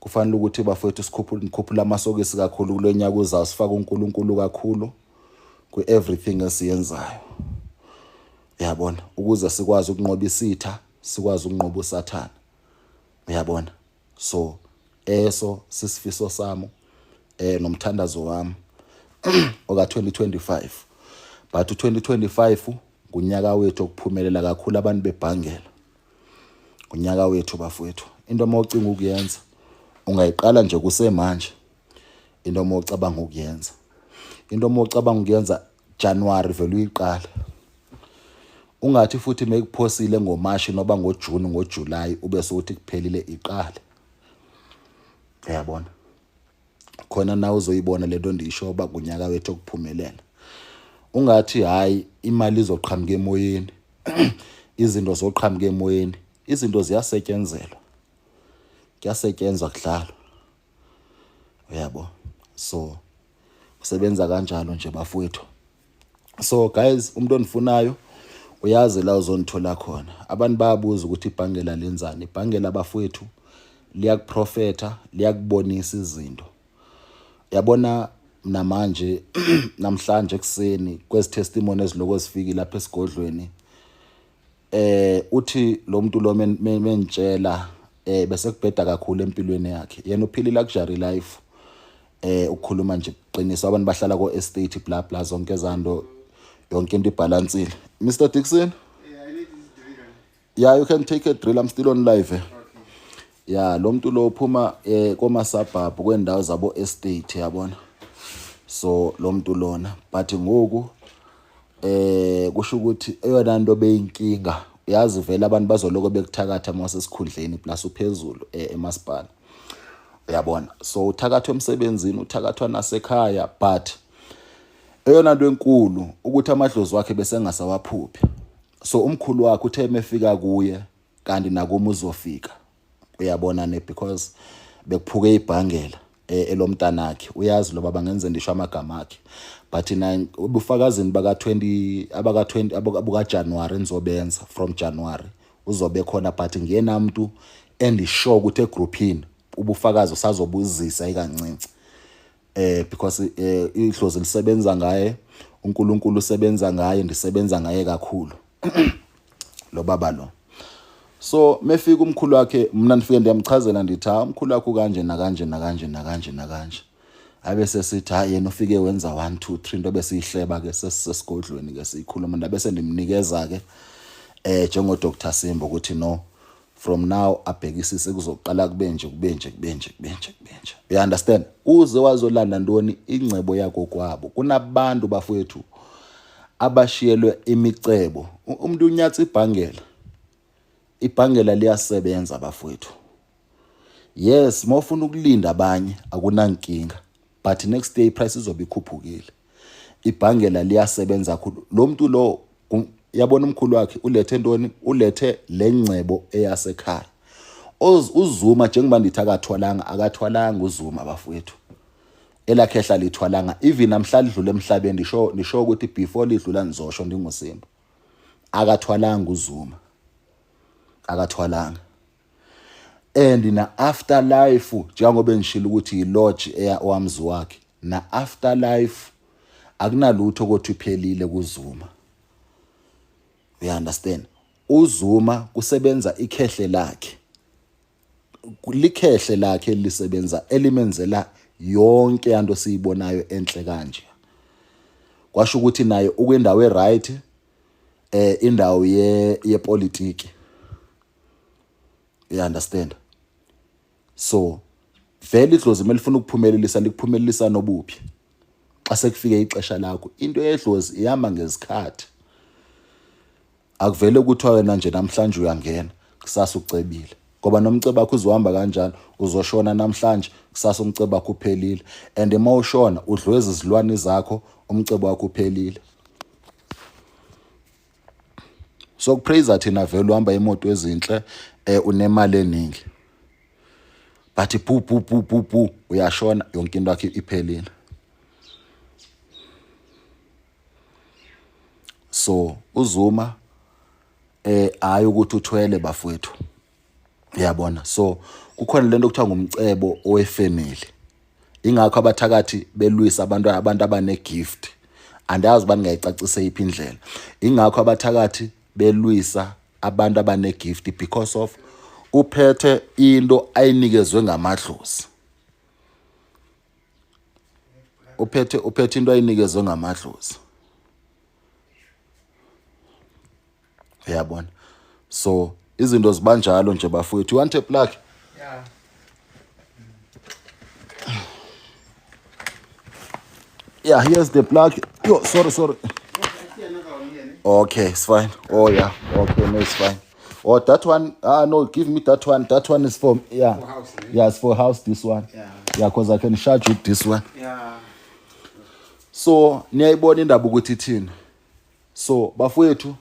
Kufanele ukuthi bafowethu sikhuphula amasokisi kakhulu kulonyaka uzayo, sifaka uNkulunkulu kakhulu ku everything esiyenzayo, uyabona, ukuze sikwazi ukunqoba isitha, sikwazi ukunqoba uSathane, uyabona. So eso sisifiso sami nomthandazo wami oka 2025. But u2025 kunyaka wethu okuphumelela kakhulu abantu bebhangela. Kunyaka wethu bafowethu. Into mawucinga ukuyenza ungayiqala nje kusemanje. Into mawucabanga ukuyenza. Into mawucabanga ukuyenza January vele uyiqala. Ungathi futhi mekuphosile ngoMarch noba ngoJune ngoJuly ube sokuthi kuphelile iqale. Uyabona? Khona nawe uzoyibona lento ndisho ba kunyaka wethu okuphumelela. Ungathi hayi imali izoqhamuka emoyeni. Izinto zoqhamuka emoyeni. Izinto ziyasetyenzelwa. Kuyasetshenzwa kudlalo. Uyabo? So kusebenza kanjalo nje bafowethu. So guys, umuntu onifunayo uyazi la uzonithola khona. Abantu bayabuza ukuthi ibhangela lenzani. Ibhangela bafowethu liyakuprofeta, liyakubonisa izinto. Yabona namanje namhlanje ekseni kwezi testimony eziloko zifiki lapha esigodlweni uthi lo muntu lo mentshela bese kubheda kakhulu empilweni yakhe. Yena uphila luxury life ukukhuluma nje qinisa abantu bahlala ko estate bla bla zonke ezando yonke into ibalansile. Mr Dixon? Yeah, I need this drill. Yeah, you can take a drill. I'm still on live. Okay. Yeah, lo muntu lo uphuma koma suburb kwendawo zabo estate yabona. So lo muntu lona but ngoku kusho ukuthi eyona nto beyinkinga uyazi vele abantu bazoloko bekuthakatha mase sikhundleni plus uphezulu emasipala. Uyabona? So uthakathwa emsebenzini, uthakathwa nasekhaya but eyona nto enkulu ukuthi amadlozi wakhe bese engasawaphuphi. So umkhulu wakhe uthe emefika kuye kanti nakuma uzofika. Uyabona ne because bekuphuke ibhangela elomntanakhe. Uyazi lo baba ngenze ndisho amagama akhe. But ubufakazini baka 20 abuka January nizobenza from January uzobe khona but ngiyena umuntu endisho ukuthi egroupini ubufakazi usazobuzisa ikancinci. Because idlozi lisebenza ngaye, uNkulunkulu usebenza ngaye, ndisebenza ngaye kakhulu. Lo baba lo. So mefika umkhulu wakhe mina nifike ndiyamchazela ndithi umkhulu wakhe kanje nakanje nakanje nakanje nakanje. Abese sithi hayi yena ufike wenza 1 2 3 into besihleba ke sesisigodlweni ke sikhuluma ndabese ndimnikeza ke njengo Dr Simbo ukuthi no from now abhekisise kuzoqala kubenje. You understand? Uze wazolanda ntoni ingcebo yakho kwabo. Kunabantu bafowethu abashiyelwe imicebo. Umuntu unyatsa ibhangela. Ibhangela liyasebenza bafowethu. Yes, mawufuna ukulinda abanye akunankinga. But next day price izobe ikhuphukile. Ibhangela liyasebenza kakhulu. Lo muntu lo yabona umkhulu wakhe ulethe ntoni? Ulethe lengcebo eyasekhaya. Uzuma njengoba ndithi akathwalanga uzuma bafowethu. Elakhehla lithwalanga even namhlanje idlule emhlabeni ndisho ukuthi before lidlula nizosho ndingosimba. Akathwalanga uzuma. Akathwalanga. And na afterlife njengoba ngishilo ukuthi ilodge eya owamzi wakhe na afterlife akunalutho ukuthi uphelile kuzuma. You understand? Uzuma kusebenza ikhehle lakhe. Likhehle lakhe lisebenza elimenzela yonke into siyibonayo enhle kanje. Kwasho ukuthi naye ukwendawo eright indawo yepolitiki. You understand? So vele idlozi melifuna ukuphumelelisa likuphumelelisa nobuphi. Xa sekufike ixesha lakho into yedlozi ihamba ngezikhathi. Akuvele ukuthi wena nje namhlanje uyangena kusasa ucebile. Ngoba nomcebo wakho uzohamba kanjalo uzoshona namhlanje kusasa umcebo wakho uphelile and emawushona udlweza izilwane zakho umcebo wakho uphelile. So kupraise thina vele uhamba imoto ezinhle unemali eningi. But pu uyashona yonke into yakho iphelile. So uzuma hayi ukuthi uthwele bafowethu. Uyabona? So kukhona lento okuthiwa ngumcebo owefamily. Ingakho abathakathi belwisa abantu abane gift. Andazi bani ngayicacisa iphi indlela. Ingakho abathakathi belwisa abantu abane gift because of uphethe into ayinikezwe ngamadlozi. Uphethe into ayinikezwe ngamadlozi. Uyabona? So izinto zibanjalo nje bafowethu. You want a plug? Yeah. Yeah, here's the plug. Yo, sorry. Okay, it's fine. Oh yeah. Okay, no, it's fine. Oh, that one. No, give me that one. That one is for yeah. For house, right? Yeah, it's for house. This one. Yeah. Yeah, because I can charge with this one. Yeah. So niyayibona indaba ukuthi ithini. So bafowethu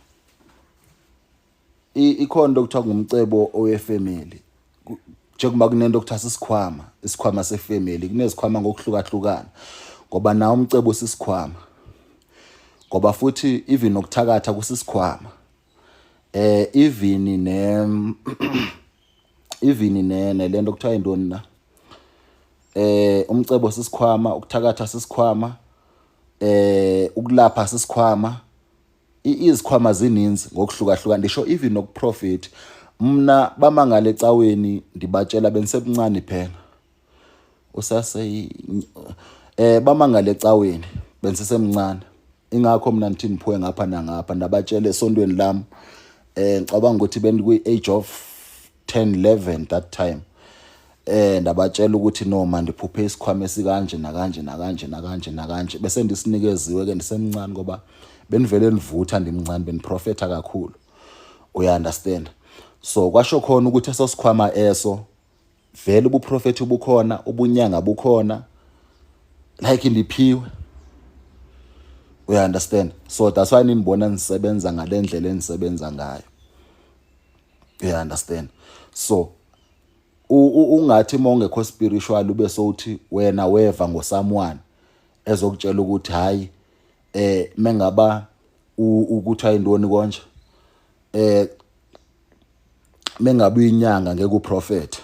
ikhona into okuthiwa ngumcebo owefamily. Njengoba kunento okuthiwa isikhwama sefamily, kunezikhwama ngokuhlukahlukana. Ngoba nawo umcebo sisikhwama. Ngoba futhi even ukuthakatha kusisikhwama. Even lento okuthiwa indoni na. Umcebo sisikhwama, ukuthakatha sisikhwama, ukulapha sisikhwama. Izikhwama zininzi ngokuhlukahlukana. Ndisho even nokuprofit. Mna bamangale ecaweni ndibatshela benisebuncane phela. Usase bamangale ecaweni benisesemncane. Ingakho mina nithi niphuwe ngapha nangapha ndabatshela esontweni lami. Ngicabanga ukuthi benikwi age of 10 11 that time. Ndabatshela ukuthi no man ndiphuphe isikhwama esikanje nakanje bese ndisinikeziwe ke ndisemncane ngoba benivele nivutha ndimncane beniprofeta kakhulu. You understand? So kwasho khona ukuthi esosikhwama eso vele ubuprofeti bukhona, ubunyanga bukhona, like indiphiwe. You understand? So that's why ninibona nisebenza ngalendlela enisebenza ngayo. You understand? So ungathi mongekho spiritual ube sothi wena weva ngosomeone ezokutshela ukuthi hayi mengaba ukuthi ayindoni konje mengaba uyinyanga ngeke uprofet,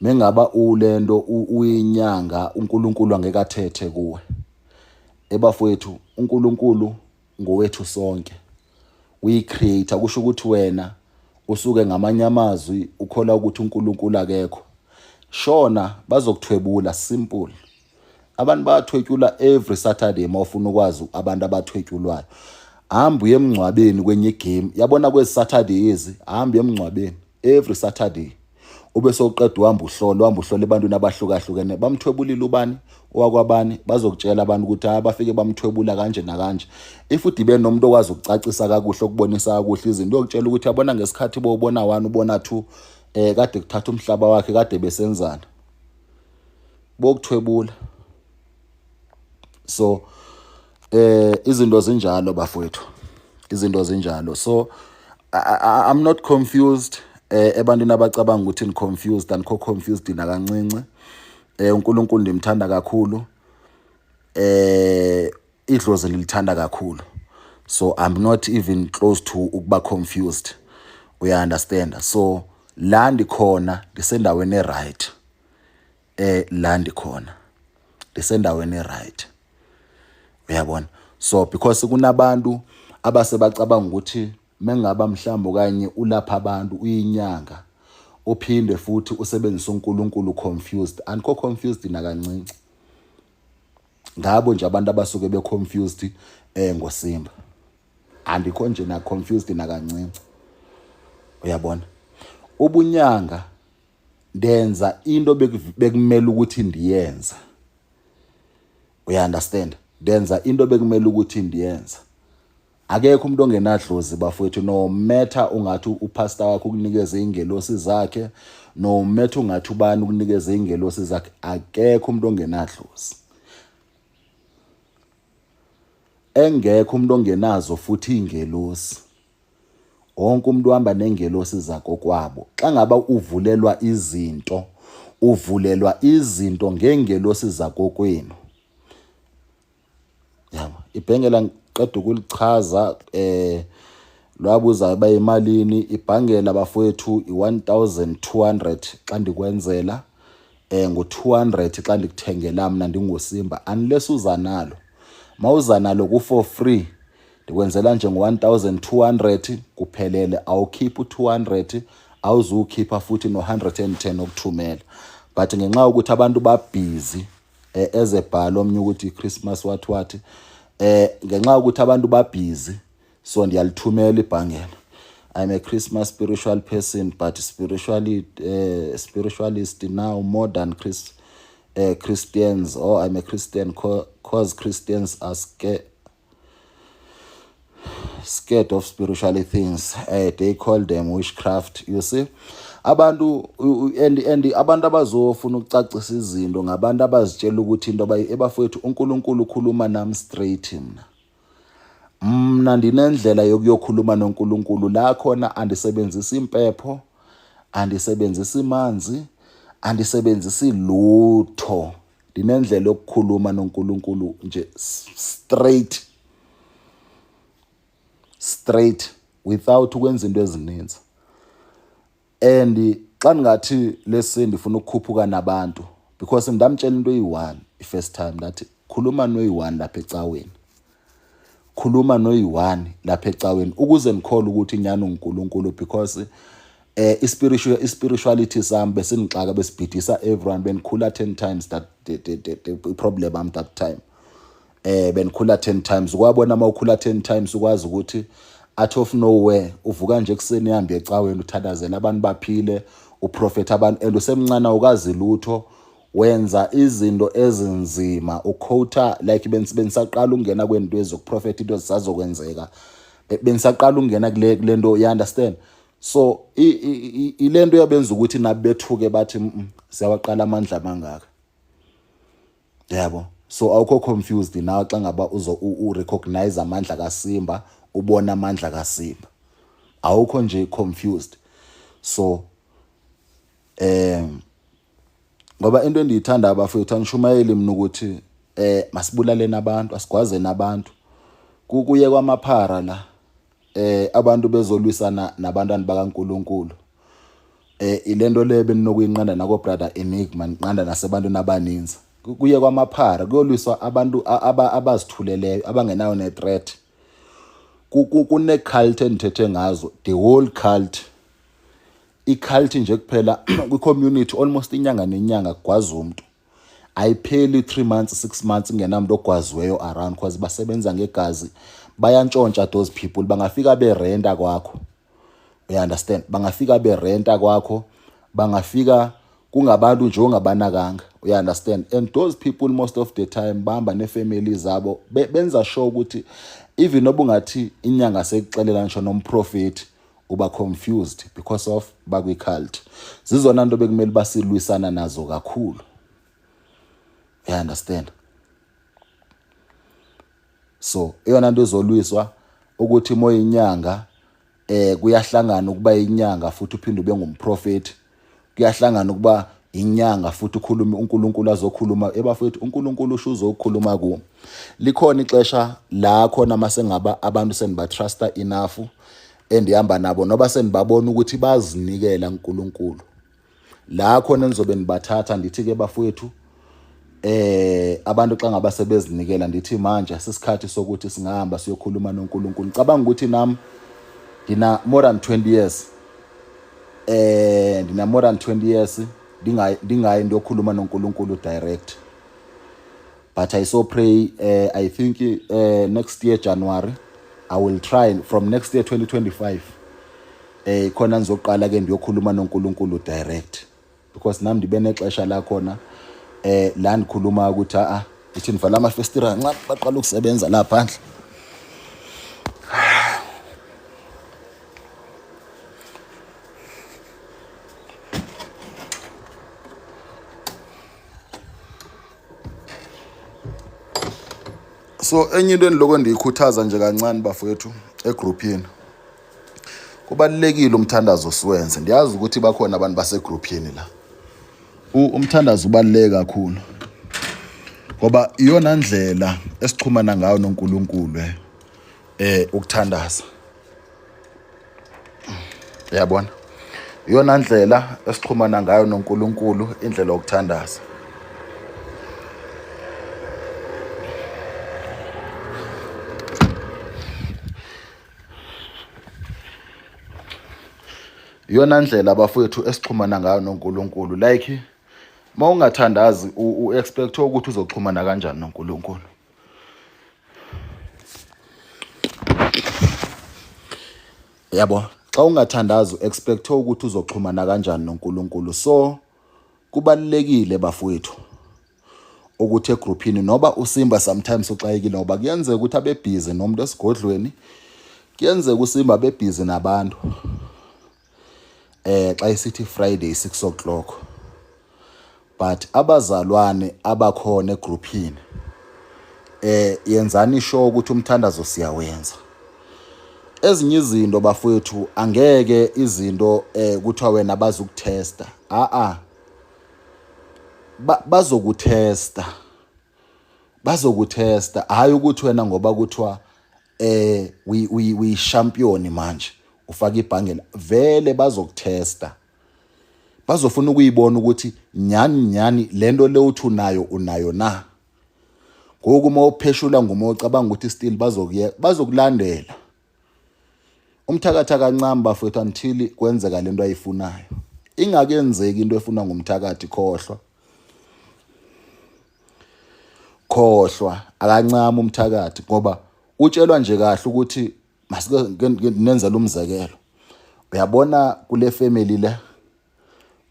mengaba ulento uyinyanga uNkulunkulu angeke athethe kuwe. Ebafowethu uNkulunkulu ngowethu sonke, uyicreator, kusho ukuthi wena usuke ngamanye amazwi ukhola ukuthi uNkulunkulu akekho. Shona bazokuthwebula simple. Abantu bayathwetyula every Saturday mawufuna ukwazi abantu abathwetyulwayo. Hamba uye emngcwabeni kwenye game. Yabona kwezi Saturdays hamba emngcwabeni every Saturday. Ube soqeda uhamba uhlolo ebantwini abahlukahlukene. Bamthwebulile ubani owakwabani bazokutshela abantu ukuthi bafike bamthwebula kanje nakanje. If udibe nomuntu okwazi ukucacisa kakuhle ukubonisa kakuhle izinto yokutshela ukuthi yabona ngesikhathi bobona 1 ubona 2 kade kuthatha umhlaba wakhe kade besenzana. Bokuthwebula. So izinto zinjalo bafowethu. Izinto zinjalo. So I'm not confused. Ebantwini abacabanga ukuthi ni confused and confused nakancinci. uNkulunkulu ndimthanda kakhulu. Idlozi lilithanda kakhulu. So I'm not even close to ukuba confused. We understand. So la ndikhona ndisendaweni right. La ndikhona ndisendaweni right. Uyabona? So because kunabantu abasebacabanga ukuthi mengaba mhlawumbe kanye ulapha abantu uyinyanga uphinde futhi usebenzisa uNkulunkulu confused. Andikho confused nakancinci. Ngabo nje abantu abasuke be confused ngoSimba. Andikho nje na confused nakancinci. Uyabona? Ubunyanga ndenza into bekumele ukuthi ndiyenza. We understand? Ndenza into bekumele ukuthi ndiyenza. Akekho umuntu ongenadlozi bafowethu, no matter ungathi upastor wakho ukunikeza ingelosi zakhe, no matter ungathi ubani ukunikeza ingelosi zakhe, akekho umuntu ongenadlozi. Engekho umuntu ongenazo futhi ingelosi. Wonke umuntu uhamba nengelosi zakho kwabo. Xa ngaba uvulelwa izinto ngengelosi zakho kwenu. Yabo, ibhengela ngiqeda ukulichaza lwabuza bayimalini. Ibhangela bafowethu i1200 xa ndikwenzela ngo200 xa ndikuthengela mina ndingoSimba, unless uza nalo. Mawuza nalo ku for free ndikwenzela nje ngo1200 kuphelele. Awukhiphi u200, awuzukhipha futhi no-110 okuthumela. But ngenxa ukuthi abantu babhizi ezebhala omnye ukuthi Christmas what ngenxa ukuthi abantu babhizi, so ndiyalithumela ibhangela. I'm a Christmas spiritual person, but spiritualist now more than Christians, or I'm a Christian cause Christians are scared of spiritual things. They call them witchcraft. You see, abantu and abantu abazofuna ukucacisa izinto ngabantu abazitshela ukuthi into ebafowethu uNkulunkulu ukhuluma nami straight. Mna ndinendlela yokuyokhuluma noNkulunkulu la khona andisebenzisi impepho, andisebenzisi manzi, andisebenzisi lutho. Ndinendlela yokukhuluma noNkulunkulu nje straight without ukwenza into ezininzi. And xa ngathi lesi ndifuna ukukhuphuka nabantu, because ndamtshela into eyi-1 first time that khuluma noyi-1 lapha ecaweni. Khuluma noyi-1 lapha ecaweni ukuze nikhole ukuthi inyani uNkulunkulu, because spirituality sami besinixaka besibhidisa everyone. Benikhula 10 times that the problem am that time. Benikhula 10 times. Ukwabona uma ukhula 10 times ukwazi ukuthi out of nowhere uvuka nje kuseni yambi ecaweni uthandazela abantu baphile, uprofeta abantu and usemncane ukazi lutho, wenza izinto ezinzima, uquota like benisaqala ungena kwento ezokuprofeta into zisazokwenzeka. Benisaqala ungena kule nto, you understand? So ilento yabenza ukuthi nabethuke bathi siyawaqala amandla mangaka. Yabo. So awukho confused now xa ngaba urecognize amandla kaSimba, ubona amandla kaSimba. Awukho nje confused. So ngoba into endiyithanda abafowethu anishumayeli mina ukuthi masibulale nabantu, asigwaze nabantu. Kuye kwamaphara la abantu bezolwisana nabantwana bakaNkulunkulu. Ilento le beninokuyinqanda nako brother Enigma, niqanda nasebantwini abaninzi. Kuye kwamaphara kuyolwiswa abantu abazithuleleyo abangenayo ne-threat. Kune-cult endithethe ngazo, the whole cult. I-cult nje kuphela kwi-community almost inyanga nenyanga kugwaza umuntu. Ayipheli 3 months 6 months ingenamuntu ogwaziweyo around, because basebenza ngegazi, bayantshontsha those people. Bangafika berenta kwakho, you understand? Bangafika berenta kwakho, bangafika kungabantu nje ongabanakanga, you understand? And those people most of the time bahamba ne-family zabo, benza sure ukuthi even noba ungathi inyanga sekuxelela ngisho nomprofeti uba confused because of bakwi-cult. Zizona nto bekumele basilwisana nazo kakhulu, you understand? So eyona nto ezolwiswa ukuthi moya inyanga kuyahlangana ukuba inyanga futhi uphinde ube ngumprofeti, kuyahlangana ukuba inyanga futhi ukhuluma uNkulunkulu azokhuluma ebafethu. uNkulunkulu usho uzokhuluma kuwo. Likhona ixesha la khona masengaba abantu senibatrusta enough endihamba nabo noba senibabona ukuthi bazinikela uNkulunkulu, la khona nizobe nibathatha ndithi ke bafowethu abantu xa ngaba sebezinikela ndithi manje sesikhathi sokuthi singahamba siyokhuluma noNkulunkulu. Ngicabanga ukuthi nami ngina more than 20 years ndina more than 20 years ndingayi ndiyokhuluma noNkulunkulu direct, but I so pray I think next year January I will try from next year 2025 khona nizoqala ke ndiyokhuluma noNkulunkulu direct, because nami ndibe nexesha la khona la ndikhuluma ukuthi ithi nivala amafestira nca baqala ukusebenza la phandle. So enye into endiloko ndiyikhuthaza nje kancane bafowethu egroupini, kubalulekile umthandazo siwenze. Ndiyazi ukuthi bakhona abantu basegroupini la. Umthandazo ubaluleke kakhulu ngoba iyona ndlela esichumana ngayo noNkulunkulu ukuthandaza. Uyabona? Iyona ndlela esichumana ngayo noNkulunkulu, indlela yokuthandaza. iyona ndlela bafowethu esixhumana ngayo noNkulunkulu. Like mawungathandazi u-expect ukuthi uzoxhumana kanjani noNkulunkulu. Yabo, xa ungathandazi u-expect ukuthi uzoxhumana kanjani noNkulunkulu. So kubalulekile bafowethu ukuthi egroupini noba uSimba sometimes uxakekile ngoba kuyenzeka ukuthi abe busy nomuntu esigodlweni, kuyenzeka uSimba abe busy nabantu xa isithi Friday 6 o'clock, but abazalwane abakhona egroupini yenzani sure ukuthi umthandazo siyawenza. Ezinye izinto bafowethu angeke izinto kuthiwa wena bazukutesta, bazokutesta hayi ukuthi wena ngoba kuthiwa we champion manje ufaka ibhangela, vele bazokutesta. Bazofuna ukuyibona ukuthi nyani lento le uthi unayo na. Ngoku uma upheshula ngumo ucabanga ukuthi still bazokulandela. Umthakathi kancane bafowethu until kwenzeka lento ayifunayo. Ingakenzeki into efuna ngumthakathi khohlwa akancane umthakathi ngoba utshelwa nje kahle ukuthi masike nenzela umzekelo. Uyabona kule family le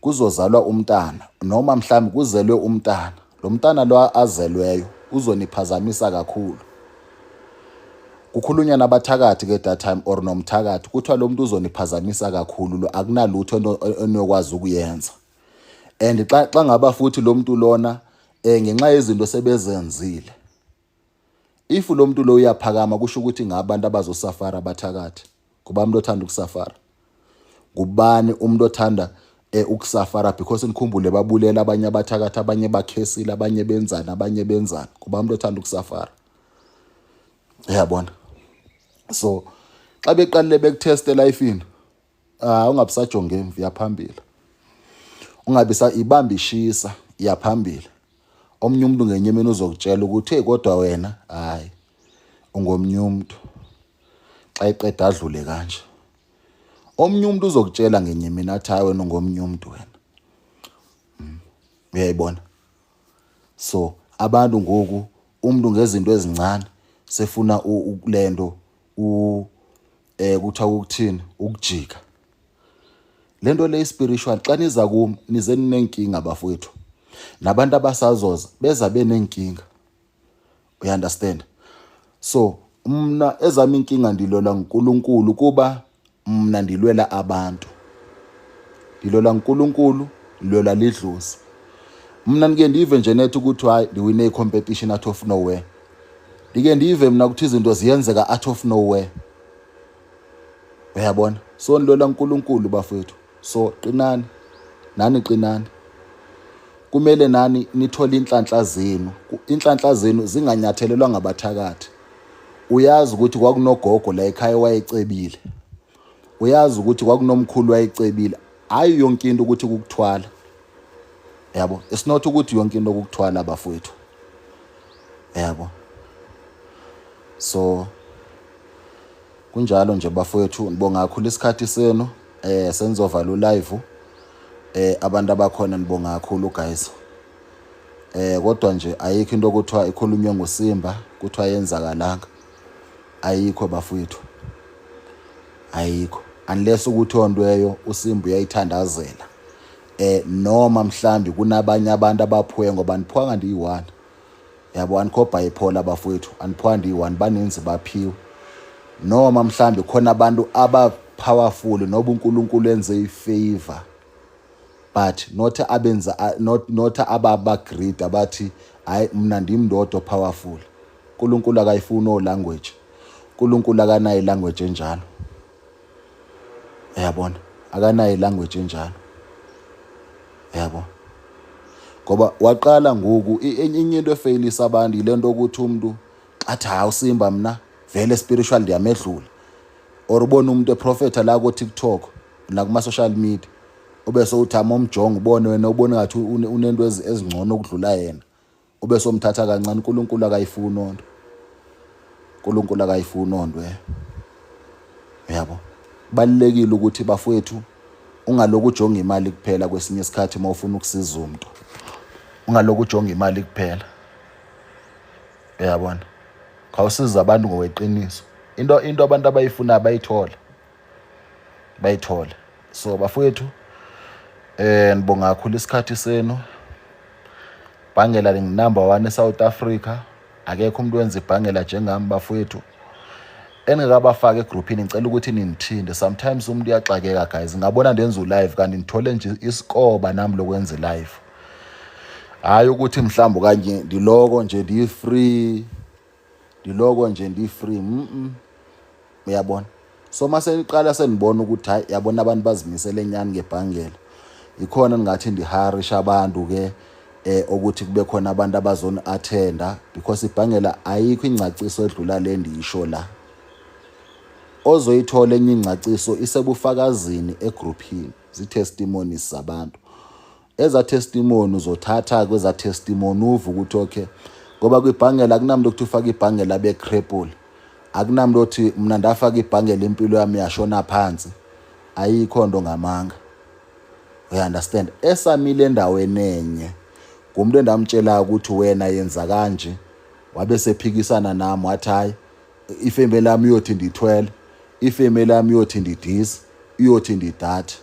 kuzozalwa umntana noma mhlawumbe kuzelwe umntana. Lo mntana lo azelweyo uzoniphazamisa kakhulu. Kukhulunywa nabathakathi ke that time or nomthakathi kuthiwa lo muntu uzoniphazamisa kakhulu, lo akunalutho enokwazi ukuyenza. And xa ngaba futhi lo muntu lona ngenxa yezinto sebezenzile, if lo muntu lo uyaphakama kusho ukuthi ngabantu abazosafara abathakathi. Kuba umuntu othanda ukusafara, kubani umuntu othanda ukusafara? Because nikhumbule babulela abanye abathakathi, abanye bakhesile, abanye benzana. Kuba umuntu othanda ukusafara. Uyabona? So xa beqalile bekuteste lifeini, ungabisajonge emva, yaphambili. Ungabisa ibamba ishisa, yaphambili. Omnye umuntu ngenye imini uzokutshela ukuthi kodwa wena hayi ungomnye umuntu. Xa iqeda adlule kanje. Omnye umuntu uzokutshela ngenye imini athi hayi wena ungomnye umuntu wena. Uyayibona? So abantu ngoku umuntu ngezinto ezincane sefuna ukulendo kuthiwa ukuthini, ukujika. Lento le spiritual xa niza kum nize ninenkinga bafowethu. Nabantu abasazoza beza benenkinga. You understand? So mna ezami inkinga ndilola uNkulunkulu kuba mna ndilwela abantu. Ndilola uNkulunkulu, ndilola lidlozi. Mna ngike ndive nje nethi ukuthi hayi ndiwine competition out of nowhere. Ndike ndive mina ukuthi izinto ziyenzeka out of nowhere. Uyabona? So ndilola uNkulunkulu bafowethu. So qinani, nani qinani. Kumele nani nithole inhlanhla zenu. Inhlanhla zenu zinganyathelelwa ngabathakathi. Uyazi ukuthi kwakunogogo la ekhaya wayecebile. Uyazi ukuthi kwakunomkhulu wayecebile. Hayi yonke into ukuthi ukukuthwala. Yabo, it's not ukuthi yonke into ukukuthwala bafowethu. Yabo. So kunjalo nje bafowethu, ngibonga kakhulu isikhathi senu. Senzovala live. Abantu abakhona ngibonga kakhulu guys. Kodwa nje ayikho into okuthiwa ikhulunywe nguSimba kuthiwa yenzakalanga. Ayikho bafowethu. Ayikho. Unless ukuthi ondweyo uSimba uyayithandazela. Noma mhlambi kunabanye abantu abaphuwe ngoba niphuwa ndi1. Yabo anikho bipolar bafowethu, aniphuwa ndi1 baninzi baphiwe. Noma mhlambi khona abantu aba-powerful noba uNkulunkulu enze ifavor. But not abenza not ababa-great abathi hayi mina ndimndodwa powerful. uNkulunkulu akayifuni o-language. uNkulunkulu akanayo ilanguage enjalo. Uyabona? Akanayo ilanguage enjalo. Yabo. Ngoba waqala ngoku enye into efailisa abantu ilento ukuthi umuntu athi hawu Simba mina vele spiritual ndiyamedlula. Or ubone umuntu eprofeta la ku TikTok na kuma social media ube so uthama umjongo ubone wena ubone ngathi unento ezingcono ukudlula yena. Ube so umthatha kancane. uNkulunkulu akayifuni onto. uNkulunkulu akayifuni onto. Yabo. Balekile ukuthi bafowethu Ungaloku ujonga imali kuphela kwesinye isikhathi uma ufuna ukusiza umuntu. Ungaloku ujonga imali kuphela. Uyabona? Khawusiza abantu ngokweqiniso. Into abantu abayifuna bayithola. So bafowethu nibonga kakhulu isikhathi senu. Ibhangela number 1 eSouth Africa. Akekho umuntu wenza ibhangela njengami bafowethu. Engikabafaka egroupini ngicela ukuthi ninithinde. Sometimes umuntu uyaxakeka guys. Ngabona ndenza live kanti nithole nje isikoba nami lokwenza live. Hayi ukuthi mhlawumbe kanje ndiloko nje ndi-free. Uyabona? So mase niqala senibona ukuthi hayi yabona abantu bazimisele nyani ngebhangela. Ikhona ningathi ndiharisha abantu ke ukuthi kube khona abantu abazoni attenda because ibhangela ayikho ingcaciso edlula le ndiyisho la. Ozoyithola enye ingcaciso isebufakazini egroupini, zitestimonies zabantu. Eza testimony uzothatha kweza testimony uve ukuthi okay ngoba kwibhangela akunamuntu ukuthi ufaka ibhangela bekrepule. Akunamuntu othi mina ndafaka ibhangela impilo yami yashona phansi. Ayikho ndo ngamanga. You understand? Esamile endaweni enye ngumuntu endamtshela ukuthi wena yenza kanje wabe sephikisana nami wathi hayi ifemeli yami yothi ndi12, ifemeli yami yothi ndidisi, iyothi ndidata.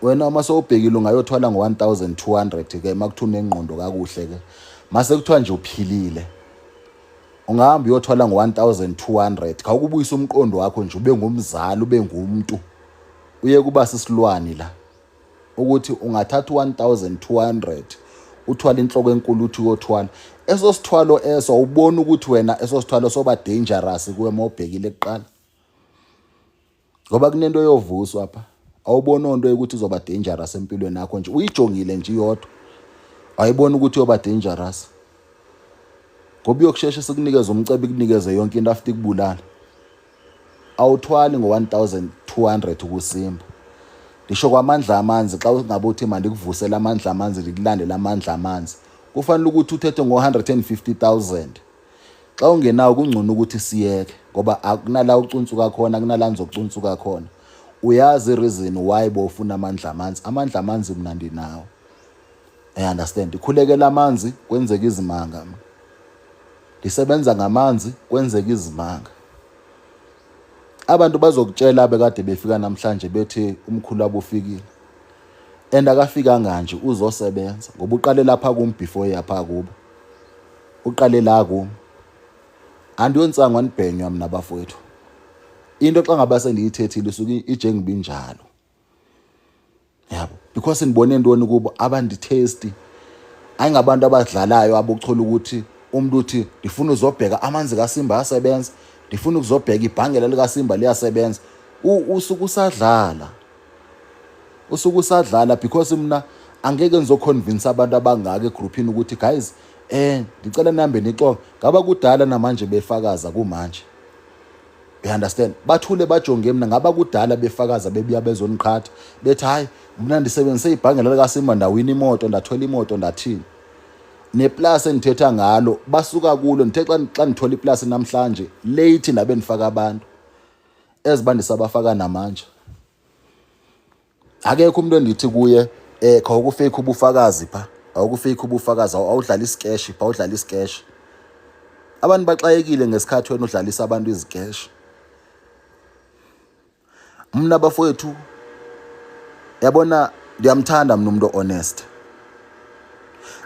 Wena uma sowubhekile ungayothola ngo1200 ke makuthuna engqondo kakuhle ke. Mase kuthiwa nje uphilile. Ungahamba uyothola ngo1200 khawukubuyisa umqondo wakho nje ube ngumzali ube ngumuntu. Uye kuba sisilwane la. Ukuthi ungathatha 1200 uthwala inhloko enkulu uthi uyothwala. Eso sithwalo eso awubona ukuthi wena eso sithwalo soba dangerous kuwe mawubhekile eqala. Ngoba kunento yovuswa apha. Awubona into ukuthi uzoba dangerous empilweni yakho nje uyijongile nje iyodwa. Ayibona ukuthi uyoba dangerous. Ngoba uyokusheshsha sikunikeza umcebo ikunikeze yonke into after ikubulala. Awuthwali ngo1200 ukusimba. Ngisho kwamandla amanzi xa ungabe uthi manje kuvusela amandla amanzi likulandela amandla amanzi. Kufanele ukuthi uthethe ngo150,000. Xa ungenawo kungcono ukuthi siyeke ngoba akunala ucunsuka khona akunala nizocunsuka khona. Uyazi reason why bofuna amandla amanzi. Amandla amanzi mina ndinawo. I understand. Ikhulekela amanzi kwenzeka izimanga. Lisebenza ngamanzi kwenzeka izimanga. Abantu bazokutshela abekade befika namhlanje bethi umkhulu wabo ufikile. Akafika kanje uzosebenza ngoba uqale lapha kum before yapha kubo. Uqale la kum. Andiyonsangwa nibhenywa mina bafowethu. Into xa ngaba sendiyithethile usuke ijengibinjalo. Yabo, because nibone intoni kubo abandithesti. Ayingabantu abadlalayo abokuchola ukuthi umuntu uthi ndifuna uzobheka amanzi kaSimba ayasebenza. Ndifuna ukuzobheka ibhangela likaSimba liyasebenza. Usuku usadlala because mina angeke ngizoconvince abantu abangaka egroupini ukuthi guys ndicela nihambe nixoxe. Ngaba kudala namanje befakaza kumanje. You understand? Bathule bajonge mina ngaba kudala befakaza bebuya bezoniqhatha bethi hayi mina ndisebenzise ibhangela likaSimba ndawina imoto ndathola imoto ndathini. Neplus enithetha ngalo basuka kulo nithe xa nithola iplus namhlanje late nabe nifaka abantu ezibandisa abafaka namanje. Akekho umuntu endithi kuye khawukufake ubufakazi pha awukufake ubufakazi awudlala iskesh pha udlala iskesh. Abantu baxayekile ngesikhathi wena udlalisa abantu izikesh. Mina bafowethu yabona ndiyamthanda mina umuntu honest.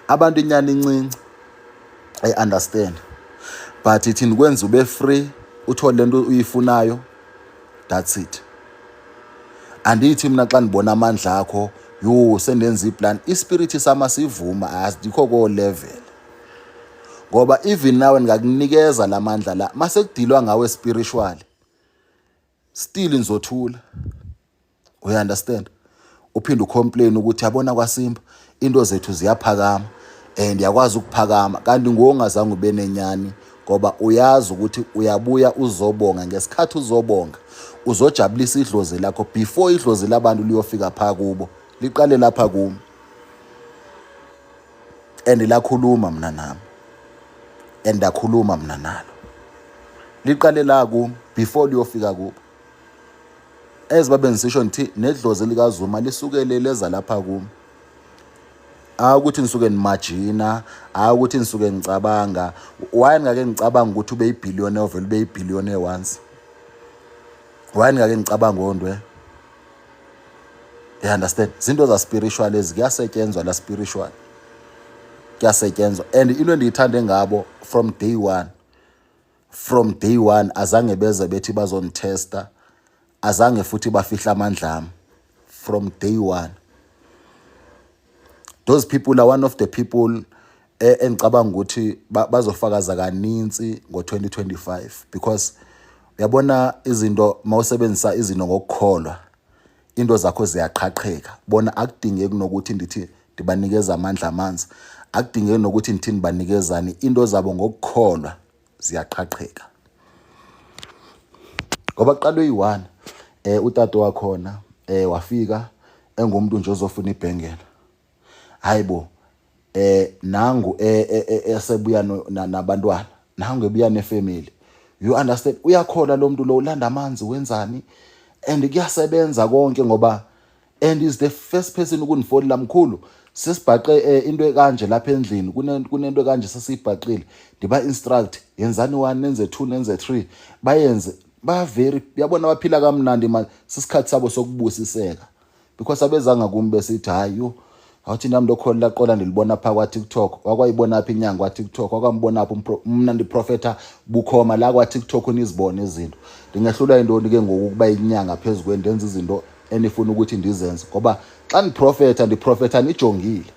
Abantu inyani incinci I understand but ithi nikwenza ube free uthole lento uyifunayo that's it. Andithi mina xa nibona amandla akho sendenza iplan ispirit sama sivuma azikho ko level ngoba even nawe ngakunikeza lamandla la mase kudilwa ngawe spiritual still nizothula. We understand? Uphinde ucomplain ukuthi yabona kwaSimba into zethu ziyaphakama and yakwazi ukuphakama kanti ngongazange ube nenyani ngoba uyazi ukuthi uyabuya uzobonga ngesikhathi uzobonga uzojabulisa idlozi lakho before idlozi labantu liyofika pha kubo liqale lapha kimi and lakhuluma mina nami and ndakhuluma mina nalo liqale la kimi before liyofika kubo ezibabe ngisisho ngithi nedlozi likaZuma lisukele leza lapha kimi. Ukuthi ngisuke nimagina, ukuthi ngisuke ngicabanga. Why ngake ngicabanga ukuthi ube ibillionaire vele ube ibillionaire once? Why ngake ngicabanga ondwe? You understand? Zinto za spiritual lezi kuyasetshenzwa la spiritual. Kuyasetshenzwa and into endiyithande ngabo from day one. From day one azange beze bethi bazonitesta, azange futhi bafihla amandla ami. From day one. Those people are one of the people engicabanga ukuthi bazofakaza kaninzi ngo-2025 because uyabona izinto mawusebenzisa izinto ngokukholwa into zakho ziyaqhaqheka. Bona akudingeki nokuthi ndithi ndibanikeza amandla amanzi, akudingeki nokuthi ndithi nibanikezani, into zabo ngokukholwa ziyaqhaqheka. Ngoba qala uyi1 utato wakhona wafika engumuntu nje ozofuna ibhengela. Hayibo nangu esebuya nabantwana, nangu ebuya nefamily. You understand? Uyakhola lo muntu lo ulanda amanzi wenzani and kuyasebenza konke ngoba and is the first person ukunifonela mkhulu. Sesibhaqe into ekanje lapha endlini, kunento ekanje sesibhaqile. Ndiba instruct yenzani 1 nenze 2 nenze 3 bayenze ba very yabona baphila kamnandi manje sisikhathi sabo sokubusiseka because abezanga kimi besithi hayi awuthi nami lokhola qola ndilibona pha kwa TikTok, wakwayibona apha inyanga kwa TikTok, wakwambona apha mna ndiprofeta bukhoma la kwa TikTok nizibone izinto. Ndingehlula intoni ke ngokuba inyanga phezulu ndenza izinto enifuna ukuthi ndizenze ngoba xa ndiprofeta nijongile.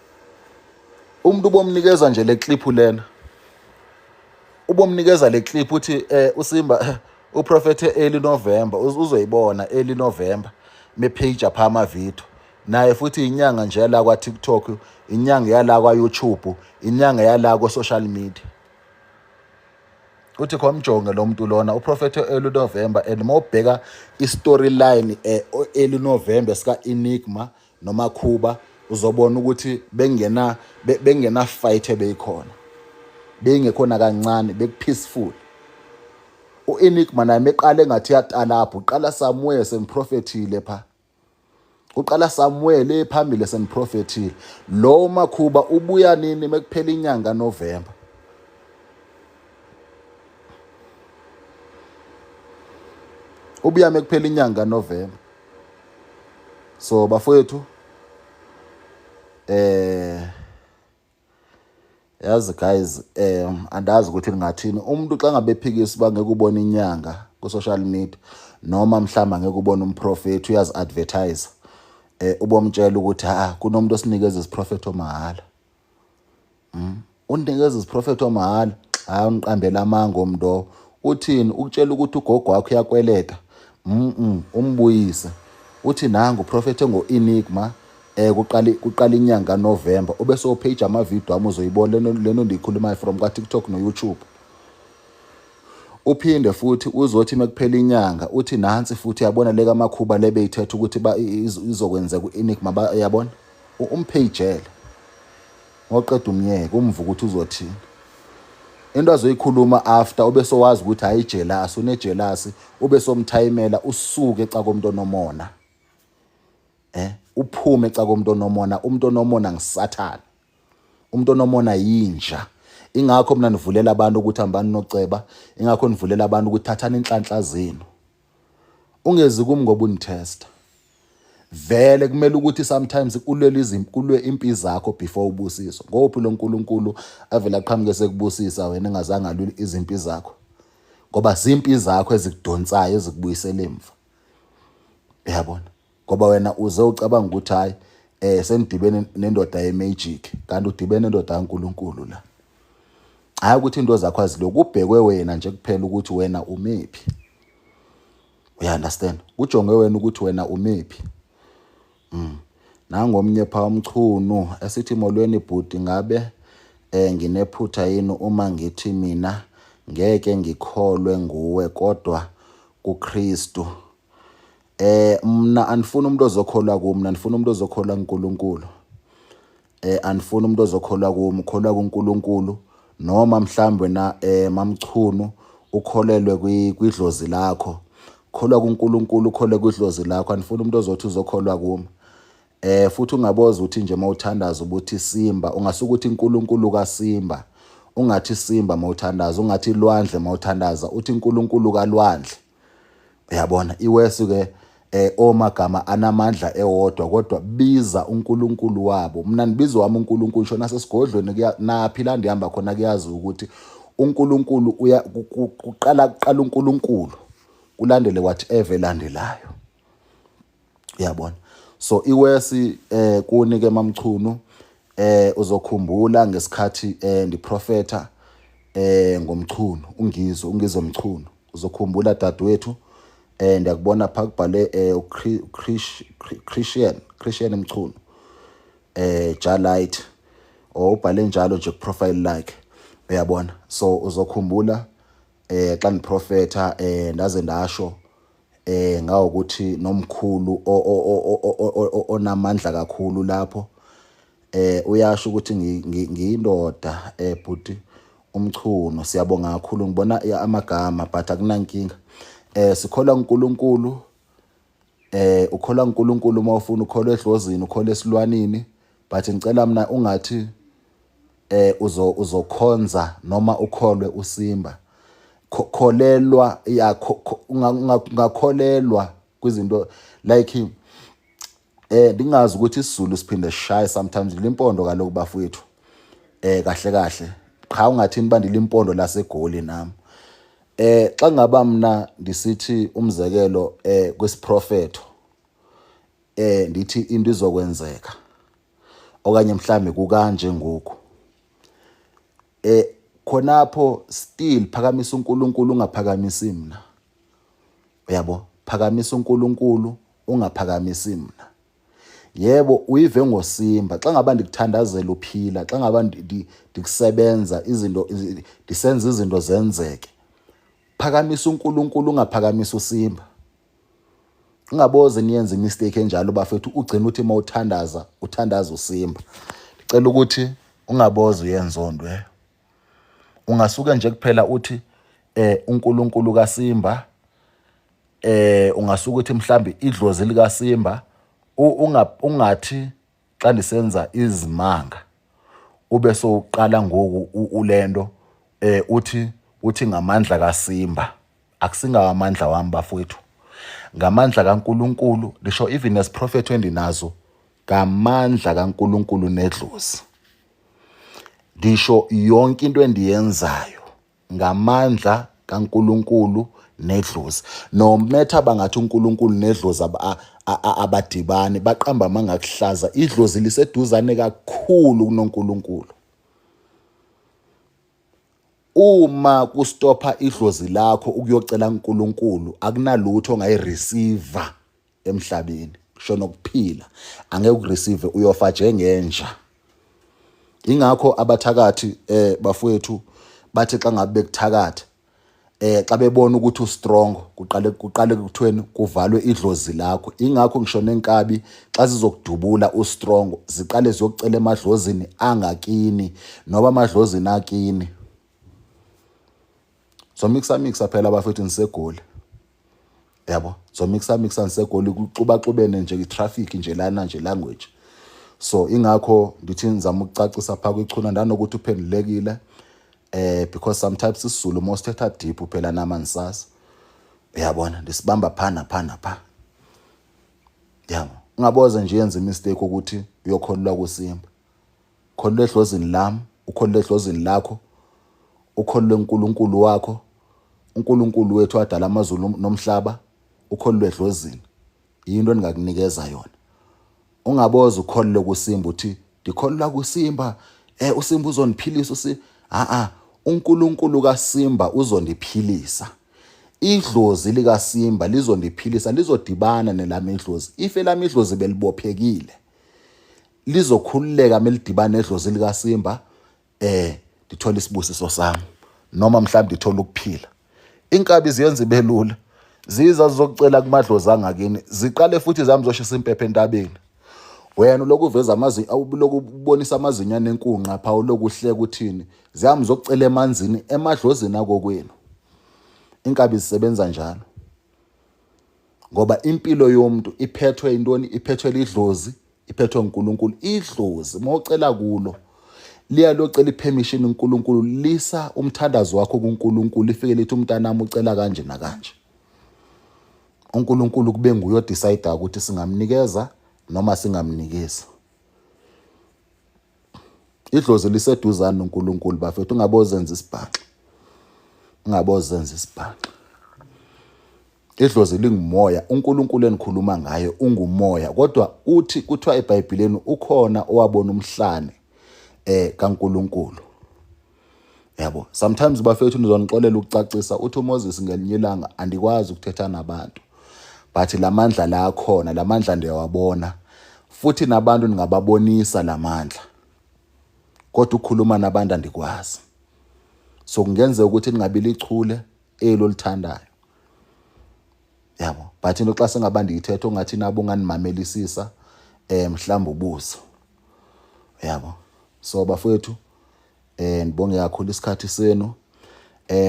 Umuntu ubomnikeza nje le clip lena, ubomnikeza le clip uthi uSimba uprofete early November, uzoyibona early November me page apha ama video. Naye futhi inyanga nje la kwa TikTok, inyanga yala kwa YouTube, inyanga yala kwa social media. Uthi khomjonge lo muntu lona uprofete early November and mawubheka i-storyline early November sika Enigma noma Khuba uzobona ukuthi bengena fight ebeyikhona. Bengekhona kancane bekupeaceful. U-Enigma naye meqale engathi yatalapho uqala somewhere semprofethile pha. Uqala somewhere phambili semprofethile. Lo Makhuba ubuya nini mekuphela inyanga November. Ubuya mekuphela inyanga November. So bafowethu yazi guys andazi ukuthi ngathini umuntu xa ngabe ephikisa bangeke ubone inyanga ku social media noma mhlamba ngeke ubone umprofeti uyazi advertise ubomtshela ukuthi kunomuntu osinikeza isiprofeto mahala. Unikeza isiprofeto mahala uniqambela amanga omdo. Uthini ukutshela ukuthi ugogo wakho uyakweleta umbuyise. Uthi nangu uprofete ngo-Enigma kuqala inyanga November obese upage ama video ami uzoyibona leno ndikhulumayo from kwa TikTok no YouTube. Uphinde futhi uzothi mekuphela inyanga uthi nansi futhi yabona leka Makhuba lebeyithetha ukuthi izokwenza ku-Enigma yabona umpagele ngoqeda umnyeke umvuka ukuthi uzothini. Into azoyikhuluma after obese wazi ukuthi hayi jealous unejealous obese umthayimela usuke eca komuntu onomona. Uphume eca komuntu onomona. Umuntu onomona ngisathana. Umuntu onomona yinja. Ingakho mina nivulela abantu ukuthi hambani noceba, ingakho nivulela abantu ukuthi thathani inhlanhla zenu. Ungezi kimi ngoba unitesta. Vele kumele ukuthi sometimes kulwe impi zakho before ubusiso. Ngophi lo nkulunkulu avela aqhamuke sekubusisa wena engazange alwile izimpi zakho. Ngoba zimpi zakho ezikudonsayo ezikubuyisela emva. Uyabona? Ngoba wena uze ucabanga ukuthi hayi senidibene nendoda yemagic kanti udibene nendoda kaNkulunkulu la. Hayi ukuthi into zakho aziloko ubhekwe wena nje kuphela ukuthi wena umephi. You understand? Ujongwe wena ukuthi wena umephi. Nangomnye pha umchunu esithi molweni bhuti ngabe nginephutha yini uma ngithi mina ngeke ngikholwe nguwe kodwa kuKristu. Mna anifuna umuntu ozokholwa kimi, mina nifuna umuntu ozokholwa kuNkulunkulu. Anifuna umuntu ozokholwa kimi, ukholwa kuNkulunkulu noma mhlambe na mamchunu ukholelwe kwidlozi lakho kholwa kuNkulunkulu, ukhole kudlozi lakho. Anifuna umuntu ozothi uzokholwa kuma. Futhi ungaboza uthi nje mawuthandaza ubuthi Simba, ungasuka uthi uNkulunkulu kaSimba, ungathi Simba mawuthandaza, ungathi Lwandle mawuthandaza, uthi uNkulunkulu kaLwandle. Uyabona iwesu ke omagama anamandla ewodwa, kodwa biza uNkulunkulu wabo. Mina nibizo wami uNkulunkulu shona sesigodlweni naphi la ndihamba khona kuyazi ukuthi uNkulunkulu kuqala uNkulunkulu kulandele whatever elandelayo. Uyabona. So iwesi kunike mamchunu uzokhumbula ngesikhathi ndiprofeta ngomchunu ungizwe mchunu. Uzokhumbula dadewethu ndiyakubona pha kubhale Christian mchunu Jalite ubhale njalo nje profile like. Uyabona. So uzokhumbula xa niprofeta ndaze ndasho ngawo ukuthi nomkhulu onamandla kakhulu lapho uyasho ukuthi ngiyindoda bhuti umchuno. Siyabonga kakhulu ngibona amagama but akunankinga. Sikholwa uNkulunkulu, ukholwa uNkulunkulu uma ufuna ukholwa edlozini, ukholwa esilwanini, but ngicela mina ungathi uzokhonza noma ukholwe uSimba. Kholelwa ungakholelwa kwizinto like dingazi ukuthi isiZulu siphinde sishaye sometimes limpondo kaloku bafowethu kahle kahle cha ungathini bandile impondo laseGoli nami. Xa ngaba mina ndisithi umzekelo kwesiprofeto ndithi into izokwenzeka okanye mhlambe kukanje ngoku khonapho still phakamisa uNkulunkulu ungaphakamisi mina. Uyabo, phakamisa uNkulunkulu ungaphakamisi mina. Yebo uyive ngoSimba xa ngaba ndikuthandazela uphila, xa ngaba ndikusebenza izinto ndisenza izinto zenzeke. Phakamisa uNkulunkulu ungaphakamisa uSimba. Ungaboze niyenze mistake enjalo bafethu ugcina uthi mawuthandaza uthandaza uSimba. Ngicela ukuthi ungaboze uyenze ondwe. Ungasuka nje kuphela uthi uNkulunkulu kaSimba, ungasuka uthi mhlambi idlozi likaSimba, ungathi xa ndisenza izimanga ube soqala ngoku ulendo uthi ngamandla kaSimba. Akusinga amandla wami bafowethu, ngamandla kaNkulunkulu. Lisho even as prophet endinazo ngamandla kaNkulunkulu nedlozi. Disho yonke into endiyenzayo ngamandla kaNkulunkulu nedlozi. No matter bangathi uNkulunkulu nedlozi abadibane baqamba mangakuhlaza, idlozi liseduzane kakhulu kunoNkulunkulu. Uma kustopa idlozi lakho ukuyocela uNkulunkulu akunalutho ongayireceive emhlabeni. Kusho nokuphila angeke ukureceive, uyofa njengenja. Ingakho abathakathi bafowethu bathi xa ngabe bekuthakatha xa bebona ukuthi ustrong kuqale kuthweni kuvalwe idlozi lakho. Ingakho ngisho nenkabi xa zizokudubula ustrong ziqale ziyocela emadlozini angakini noba amadlozini akini. So mixa phela bafethu niseGoli. Yabo, so mixa niseGoli kuxubaxubene nje itraffic nje lana nje language. So ingakho ndithi nizama ukucacisa pha kwichuna ndanokuthi uphendulekile because sometimes isiZulu most etha deep phela namansasa. Uyabona ndisibamba phana pha. Yabo, ungaboze nje yenze mistake ukuthi uyokholwa kuSimba. Kholwa edlozini lami, ukholwa edlozini lakho, ukholwa uNkulunkulu wakho. uNkulunkulu wethu adala amazulu nomhlaba, ukholwa edlozini. Yinto engingakunikeza yona. Ungaboza ukholwe kuSimba uthi ndikholwa kuSimba, uSimba uzoniphilisa uNkulunkulu kaSimba uzondiphilisa. Idlozi likaSimba lizondiphilisa, lizodibana nelami idlozi. If elami idlozi belibophekile lizokhululeka melidibana nedlozi likaSimba, ndithola isibusiso sami noma mhlawumbe ndithola ukuphila. Inkabi ziyenza ibelula, ziza zizocela kumadlozi angakini, ziqale futhi zami zoshisa impepho entabeni. Wena uloku uveza amazinyo, awubuloku ubonisa amazinyo nenkunqa pha uloku uhleka uthini, ziyami zocela emanzini emadlozini akokwenu. Inkabi zisebenza njalo. ngoba impilo yomuntu iphethwe intoni, iphethwe lidlozi, iphethwe uNkulunkulu. Idlozi mawucela kulo liya locela ipermission uNkulunkulu, lisa umthandazo wakho kuNkulunkulu, lifike lithi umntanami ucela kanje nakanje. uNkulunkulu kube nguye odecide ukuthi singamnikeza noma singamnikeza. Idlozi liseduzane uNkulunkulu bafethu, ungabozenza isibhaxa, ungabozenza isibhaxa. Idlozi lingumoya, uNkulunkulu enikhuluma ngayo ungumoya, kodwa uthi kuthiwa eBhayibhelini ukhona owabona umhlane kaNkulunkulu. Yabo, sometimes bafethu nizonixolela ukucacisa uthi uMoses ngelinye ilanga andikwazi ukuthetha nabantu, but lamandla la akhona, lamandla ndiyawabona, futhi nabantu ningababonisa lamandla, kodwa ukukhuluma nabantu andikwazi. So kungenzeka ukuthi ningabi lichule elolithandayo. Yabo, but into xa sengaba ndiyithetha ungathi nabo unganimamelisisa mhlawumbe ubuso. Yabo, so bafethu ndibonge kakhulu isikhathi senu,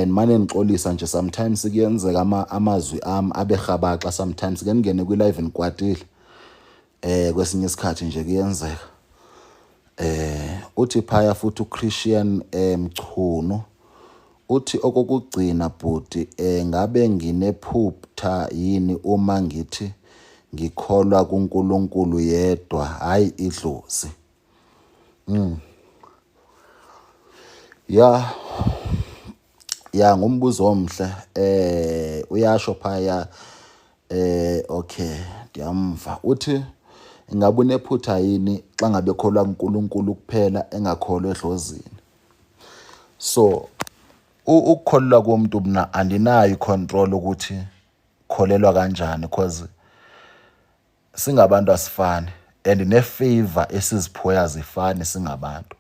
manje ngixolisa nje sometimes kuyenzeka amazwi ami abehabaxa, sometimes ke ngene kwi-live nikwatile kwesinye isikhathi nje kuyenzeka. Uthi phaya futhi uChristian Mchunu uthi okokugcina bhuti, ngabe nginephupha yini uma ngithi ngikholwa kuNkulunkulu yedwa hayi idlozi? Ya ngumbuzo omhle, uyasho phaya, okay ndiyamva. Uthi ingabe unephutha yini xa ngabe kholwa kuNkulunkulu kuphela engakholwa edlozini? So ukukholwa komuntu mina andinayo icontrol ukuthi kholelwa kanjani, because singabantu asifani and nefavor esiziphiwe azifani singabantu.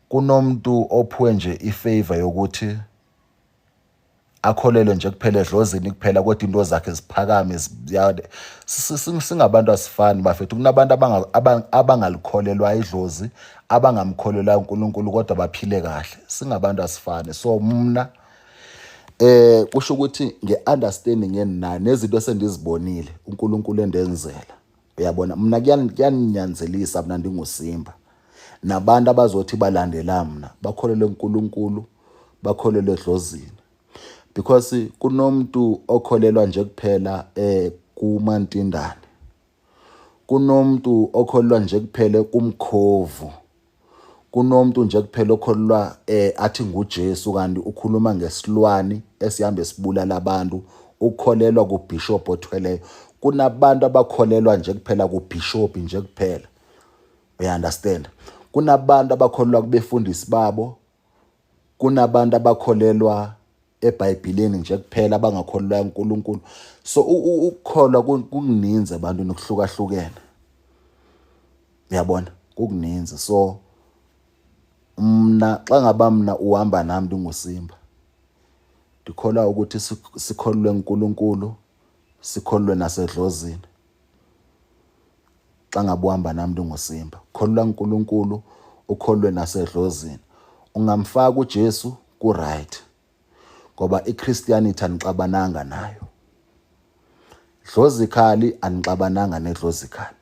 Kunomuntu ophiwe nje ifavor yokuthi akholelwe nje kuphela edlozini kuphela, kodwa into zakhe ziphakame. Singabantu asifani bafethu. Kunabantu abangalikholelwa idlozi, abangamkholelwa uNkulunkulu kodwa baphile kahle. Singabantu asifani. So mna kusho ukuthi nge-understanding eninayo nezinto esendizibonile uNkulunkulu endenzela, uyabona mina kuyaninyanzelisa mina ndinguSimba nabantu abazothi balandela mina bakholelwe uNkulunkulu, bakholelwe edlozini. Because kunomuntu okholelwa nje kuphela kuMantindane, kunomuntu okholelwa nje kuphela kuMkhovu, kunomuntu nje kuphela okholelwa athi nguJesu kanti ukhuluma ngesilwane esihambe sibulala abantu, ukholelwa kuBishop othweleyo. Kunabantu abakholelwa nje kuphela kuBishop nje kuphela, you understand? Kunabantu abakholelwa kubefundisi babo, kunabantu abakholelwa eBhayibhelini nje kuphela abangakholelwa uNkulunkulu. So ukukholwa kukuninzi abantu nokuhlukahlukene, uyabona, kukuninzi. So mna xa ngaba mna uhamba nami ndinguSimba, ndikholwa ukuthi sikholwe uNkulunkulu, sikholwe nasedlozini. Xa ngaba uhamba nami ndinguSimba, kholwa uNkulunkulu, ukholwe nasedlozini. Ungamfaka uJesu ku-right, ngoba iChristianity anixabananga nayo. Dlozically anixabananga nedlozically.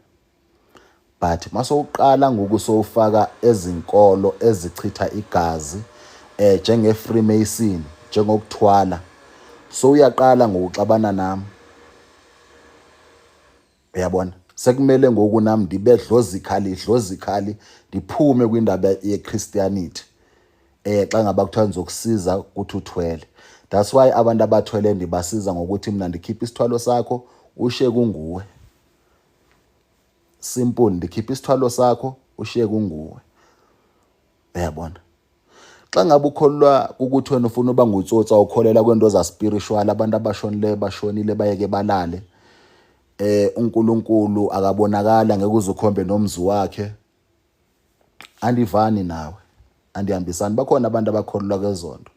But masowuqala ngokusowufaka ezinkolo ezichitha igazi njenge-Freemason, njengokuthwala, so uyaqala ngokuxabana nami. Uyabona, sekumele ngoku nami ndibe dlozically ndiphume kwindaba yeChristianity xa ngaba kuthiwa nizokusiza ukuthi uthwele. That's why abantu abathwele ndibasiza ngokuthi mina ndikhipha isithwalo sakho ushiye kunguwe. Simple, ndikhipha isithwalo sakho ushiye kunguwe. Uyabona, xa ngabe ukholwa ukuthi wena ufuna uba ngutsotsi, awukholela kwento za spiritual, abantu bashonile bayeke balale, uNkulunkulu akabonakala, ngeke uzukhombe nomzi wakhe, andivani nawe, andihambisani. Bakhona abantu abakholelwa kwezonto.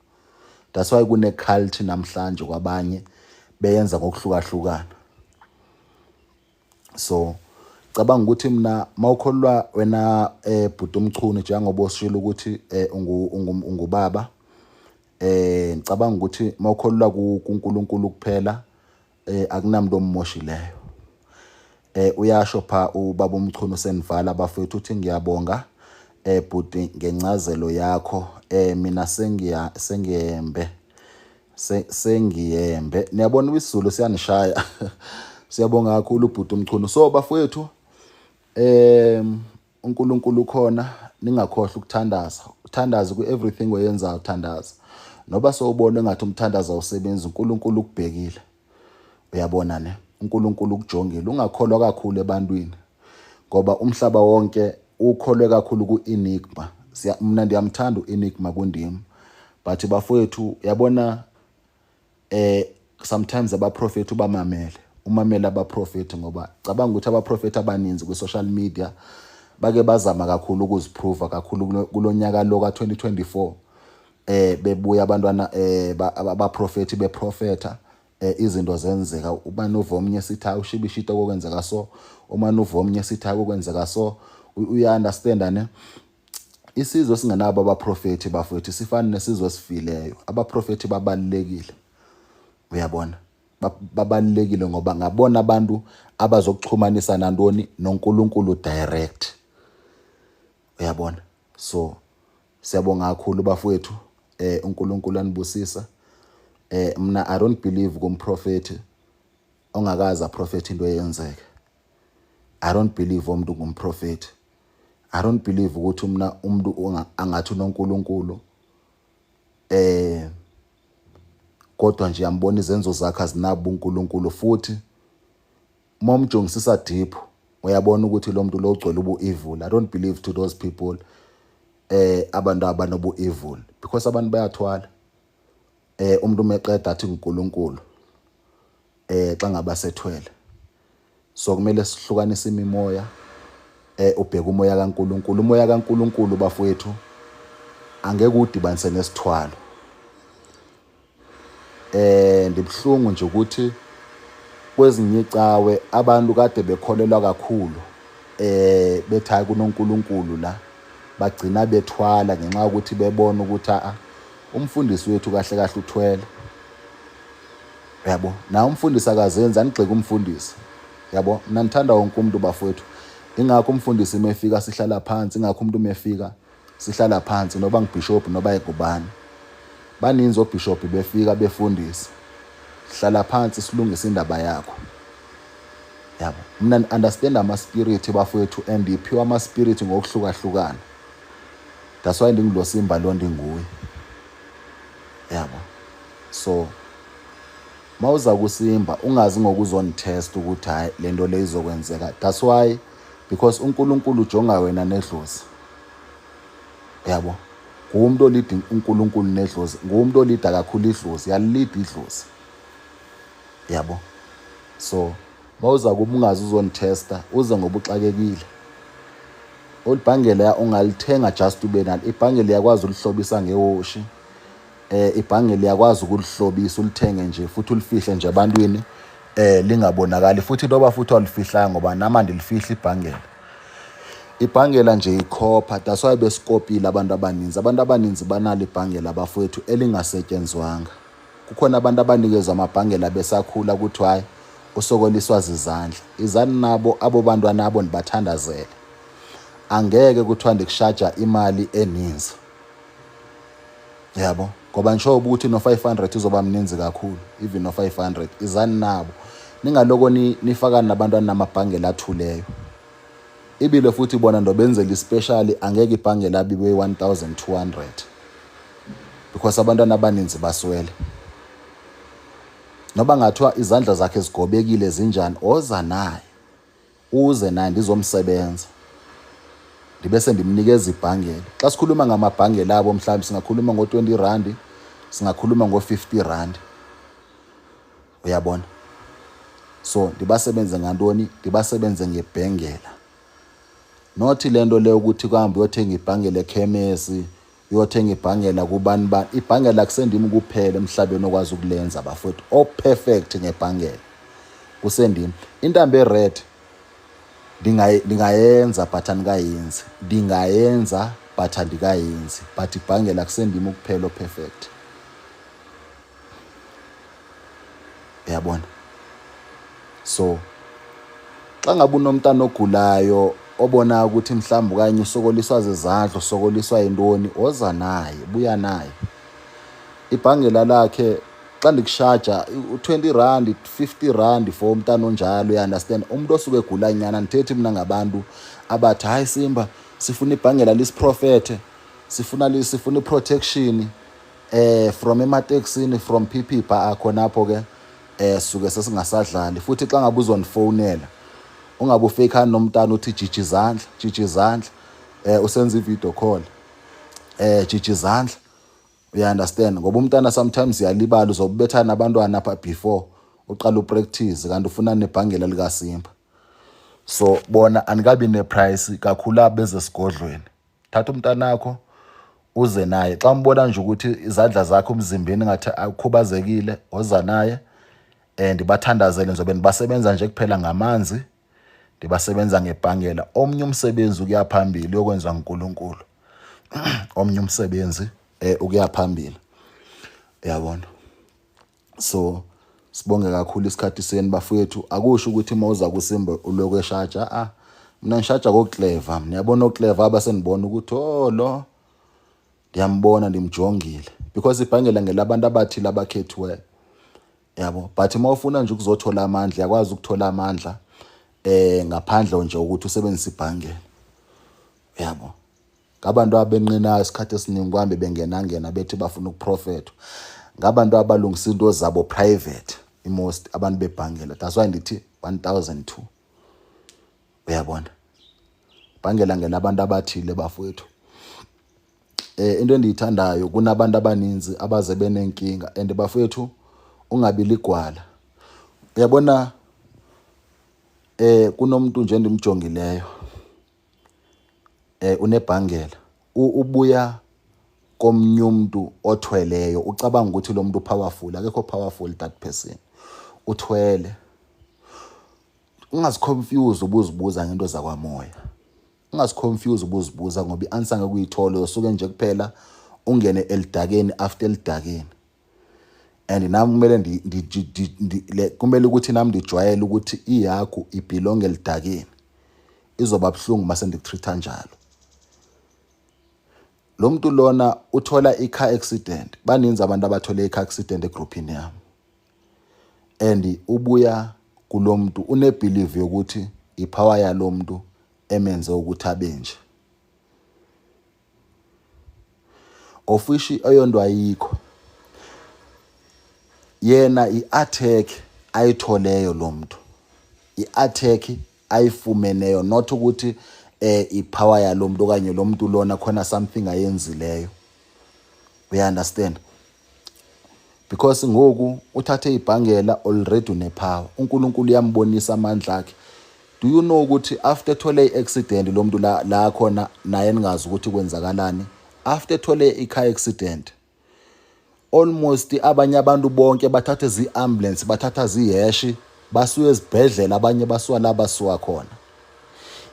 That's why kune-cult namhlanje kwabanye beyenza ngokuhlukahlukana. So cabanga ukuthi mina mawukholwa wena bhuti uMchunu njengoba usishilo ukuthi ungubaba, ngicabanga ukuthi mawukholwa kuNkulunkulu kuphela akunamuntu ommoshileyo. Uyasho pha ubaba uMchunu Senivala bafethu uthi ngiyabonga bhuti ngencazelo yakho. Mina sengiyembe. Niyabona isiZulu siyanishaya. Siyabonga kakhulu bhuti uMchunu. So bafethu uNkulunkulu khona, ningakhohlwa ukuthandaza. Uthandaze ku everything oyenzayo, uthandaza. Noba sowubona engathi umthandaza awusebenzi, uNkulunkulu ukubhekile. Uyabona ne? uNkulunkulu ukujongile. Ungakholwa kakhulu ebantwini ngoba umhlaba wonke ukholwe kakhulu ku-Enigma. Mina ndiyamthanda u-Enigma kundimi. But bafowethu yabona sometimes abaprofeti ubamamele. Umamela abaprofeti ngoba cabanga ukuthi abaprofeti abaninzi ku-social media bake bazama kakhulu ukuziprova kakhulu kulonyaka lo ka-2024. Bebuya abantwana abaprofeti beprofeta izinto zenzeka. Umanuva omnye sithi ushibishito kokwenzeka so, umanuva omnye sithi kokwenzeka so. Uya-understand ne? Isizwe singanabo abaprofeti bafethu sifana nesizwe esifileyo. Abaprofeti babalekile. Uyabona? Babalekile ngoba ngabona abantu abazokuxhumanisa nantoni noNkulunkulu direct. Uyabona? So siyabonga kakhulu bafethu. uNkulunkulu anibusisa. Mina I don't believe kumprofeti ongakaza aprofeti into eyenzeke. I don't believe umuntu ngumprofeti. I don't believe ukuthi mina umuntu angathi uNkulunkulu kodwa nje yambona izenzo zakhe azinabo uNkulunkulu futhi momjongisisa deep uyabona ukuthi lo muntu lo ugcwele ubu-evil. I don't believe to those people abantu abanobu-evil because abantu bayathwala. Umuntu meqeda athi uNkulunkulu xa ngabasethwele. So kumele sihlukanise imimoya ubheka umoya kaNkulunkulu. Umoya kaNkulunkulu bafowethu angeke udibanise nesithwalo. Ndibhlungu nje ukuthi kwezinye icawe abantu kade bekholelwa kakhulu bethayi kuNonkulunkulu la bagcina bethwala ngenxa ukuthi bebona ukuthi umfundisi wethu kahle kahle uthwele. Yabo, na umfundisi akazenza anigxeka umfundisi. Yabo, mina ngithanda wonke umuntu bafowethu. Ingakho umfundisi mefika sihlala phansi, ingakho umuntu mefika sihlala phansi noba ngibishop noba egubani. Baninzi obishop befika befundisa. Sihlala phansi silungisa indaba yakho. Yabo, mina understand ama spirit bafowethu and iphiwa ama spirit ngokuhlukahlukana. That's why ndingilosimba lo ndinguye. Yabo. So mawuza kusimba ungazi ngokuzonitest ukuthi hayi lento le izokwenzeka. That's why because uNkulunkulu ujonga wena nedlozi. Yabo. Ngumuntu olida uNkulunkulu nedlozi. Ngumuntu olida kakhulu idlozi, yalida idlozi. Yabo. So mawuza kuba ungazi uzonitesta uze ngobuxakekile. Olibhangela ungalithenga just ube nalo. Ibhangela yakwazi ulihlobisa ngehoshi. Ibhangela yakwazi ukulihlobisa ulithenge nje futhi ulifihle nje abantwini lingabonakali futhi noba futhi walifihlanga ngoba nama ndilifihla ibhangela. Ibhangela nje ikhopha. That's why besikopile abantu abaninzi. Abantu abaninzi banalo ibhangela bafowethu elingasetshenzwanga. Kukhona abantu abanikezwe amabhangela besakhula ukuthi hayi usokoliswa zizandla. Izani nabo abo bantwana nabo nibathandazele. Angeke kuthiwa ndikushaja imali eninzi. Yabo, ngoba ngisho ukuthi no 500 uzoba mninzi kakhulu, even no 500 izani nabo. Ningaloko nifaka nabantwana namabhangela athuleyo. Ibile futhi bona ndo benzele special angeke ibhangela bibe 1200 because abantwana abaninzi baswele. Noba ngathiwa izandla zakhe zigobekile zinjani, oza naye. Uze naye ndizomsebenza. Ndibese ndimnikeza ibhangela. Xa sikhuluma ngamabhangela abo mhlawumbe singakhuluma ngo20 rand, singakhuluma ngo50 rand. Uyabona? So ndibasebenze ngantoni? Ndibasebenze ngebhengela. Nothi lento le ukuthi kuhambe uyothenga ibhangela ekhemesi, uyothenga ibhangela kubani bani. Ibhangela kusendimi kuphela emhlabeni okwazi ukulenza bafowethu. O perfect ngebhangela. Kusendimi. Intambo ered ndingayenza but andikayenzi. Ndingayenza but andikayenzi. But ibhangela kusendimi kuphela o perfect. Uyabona? So xa ngabe unomntana ogulayo obona ukuthi mhlawumbe kanye usokoliswa zizandla, usokoliswa yintoni, oza naye, buya naye. Ibhangela lakhe xa ndikushaja u-20 rand, 50 rand for umntana onjalo, you understand. Umuntu osuke egula nyana, ndithethi mina ngabantu abathi hayi Simba sifuna ibhangela lisiprofethe, sifuna i-protection from emateksini, from PP khonapho ke suke sesingasadlali. Futhi xa ngabe uzonifonela ungabe ufake nomntana uthi jiji izandla usenza i-video call jiji izandla, you understand. Ngoba umntana sometimes uyalibala, uzobethana nabantwana apha before uqala upractice kanti ufuna nebhangela lika Simba. So bona anikabi neprice kakhulu abeze sigodlweni. Thatha umntana wakho uze naye, xa umbona nje ukuthi izandla zakhe umzimbeni ngathi akhubazekile, oza naye ndibathandazele. Ngizobe ndibasebenza nje kuphela ngamanzi, ndibasebenza ngebhangela. Omnye umsebenzi ukuya phambili uyokwenza uNkulunkulu. Omnye umsebenzi ukuya phambili, uyabona. So sibonge kakhulu isikhathi senu bafowethu. Akusho ukuthi mawuza kuSimba uloko eshaja, mina ngishaja koClever. Niyabona oClever abasenibona ukuthi lo ndiyambona, ndimjongile, because ibhangela ngelabantu abathile abakhethiwe, yabo. But mawufuna nje ukuzothola amandla, yakwazi ukuthola amandla ngaphandle nje ukuthi usebenzise ibhangela, yabo. Ngabantu abenqinayo isikhathi esiningi kwambe bengenangena bethi bafuna ukuprofethwa, ngabantu abalungisa into zabo private, most abantu bebhangela. That's why ndithi 1002, uyabona. Bhangela ngelabantu abathile bafowethu. Into endiyithandayo kunabantu abaninzi abaze benenkinga, and bafowethu ungabi ligwala, uyabona. Kunomuntu nje ndimjongileyo unebhangela, ubuya komnye umuntu othweleyo, ucabanga ukuthi lo muntu powerful. Akekho powerful that person, uthwele. Ungaziconfuse ubuzibuza ngento zakwamoya, ungaziconfuse ubuzibuza ngoba i-answer ngeke uyithole. Usuke nje kuphela ungene elidakeni after elidakeni. And nami kumele ukuthi nami ndijwayele ukuthi iyakho ibelong elidakeni, izoba buhlungu mase ndikutreata njalo. Lo muntu lona uthola i-car accident, baninzi abantu abathole i-car accident egroupini yami, and ubuya kulo muntu unebelief yokuthi ipower yalo muntu emenze ukuthi abenje. Ofishi eyondwa ayikho, yena i-attack ayitholeyo lo muntu, i-attack ayifumeneyo, not ukuthi ipower yalo muntu okanye lo muntu lona khona something ayenzileyo, we understand. Because ngoku uthathe ibhangela already unepower, uNkulunkulu uyambonisa amandla akhe. Do you know ukuthi after thole i-accident lo muntu la khona naye ningazi ukuthi kwenzakalani, after thole i-car accident almost abanye abantu bonke bathatha zi-ambulance, bathatha ziheshi, basuye ezibhedlela, abanye basuka la basuka khona.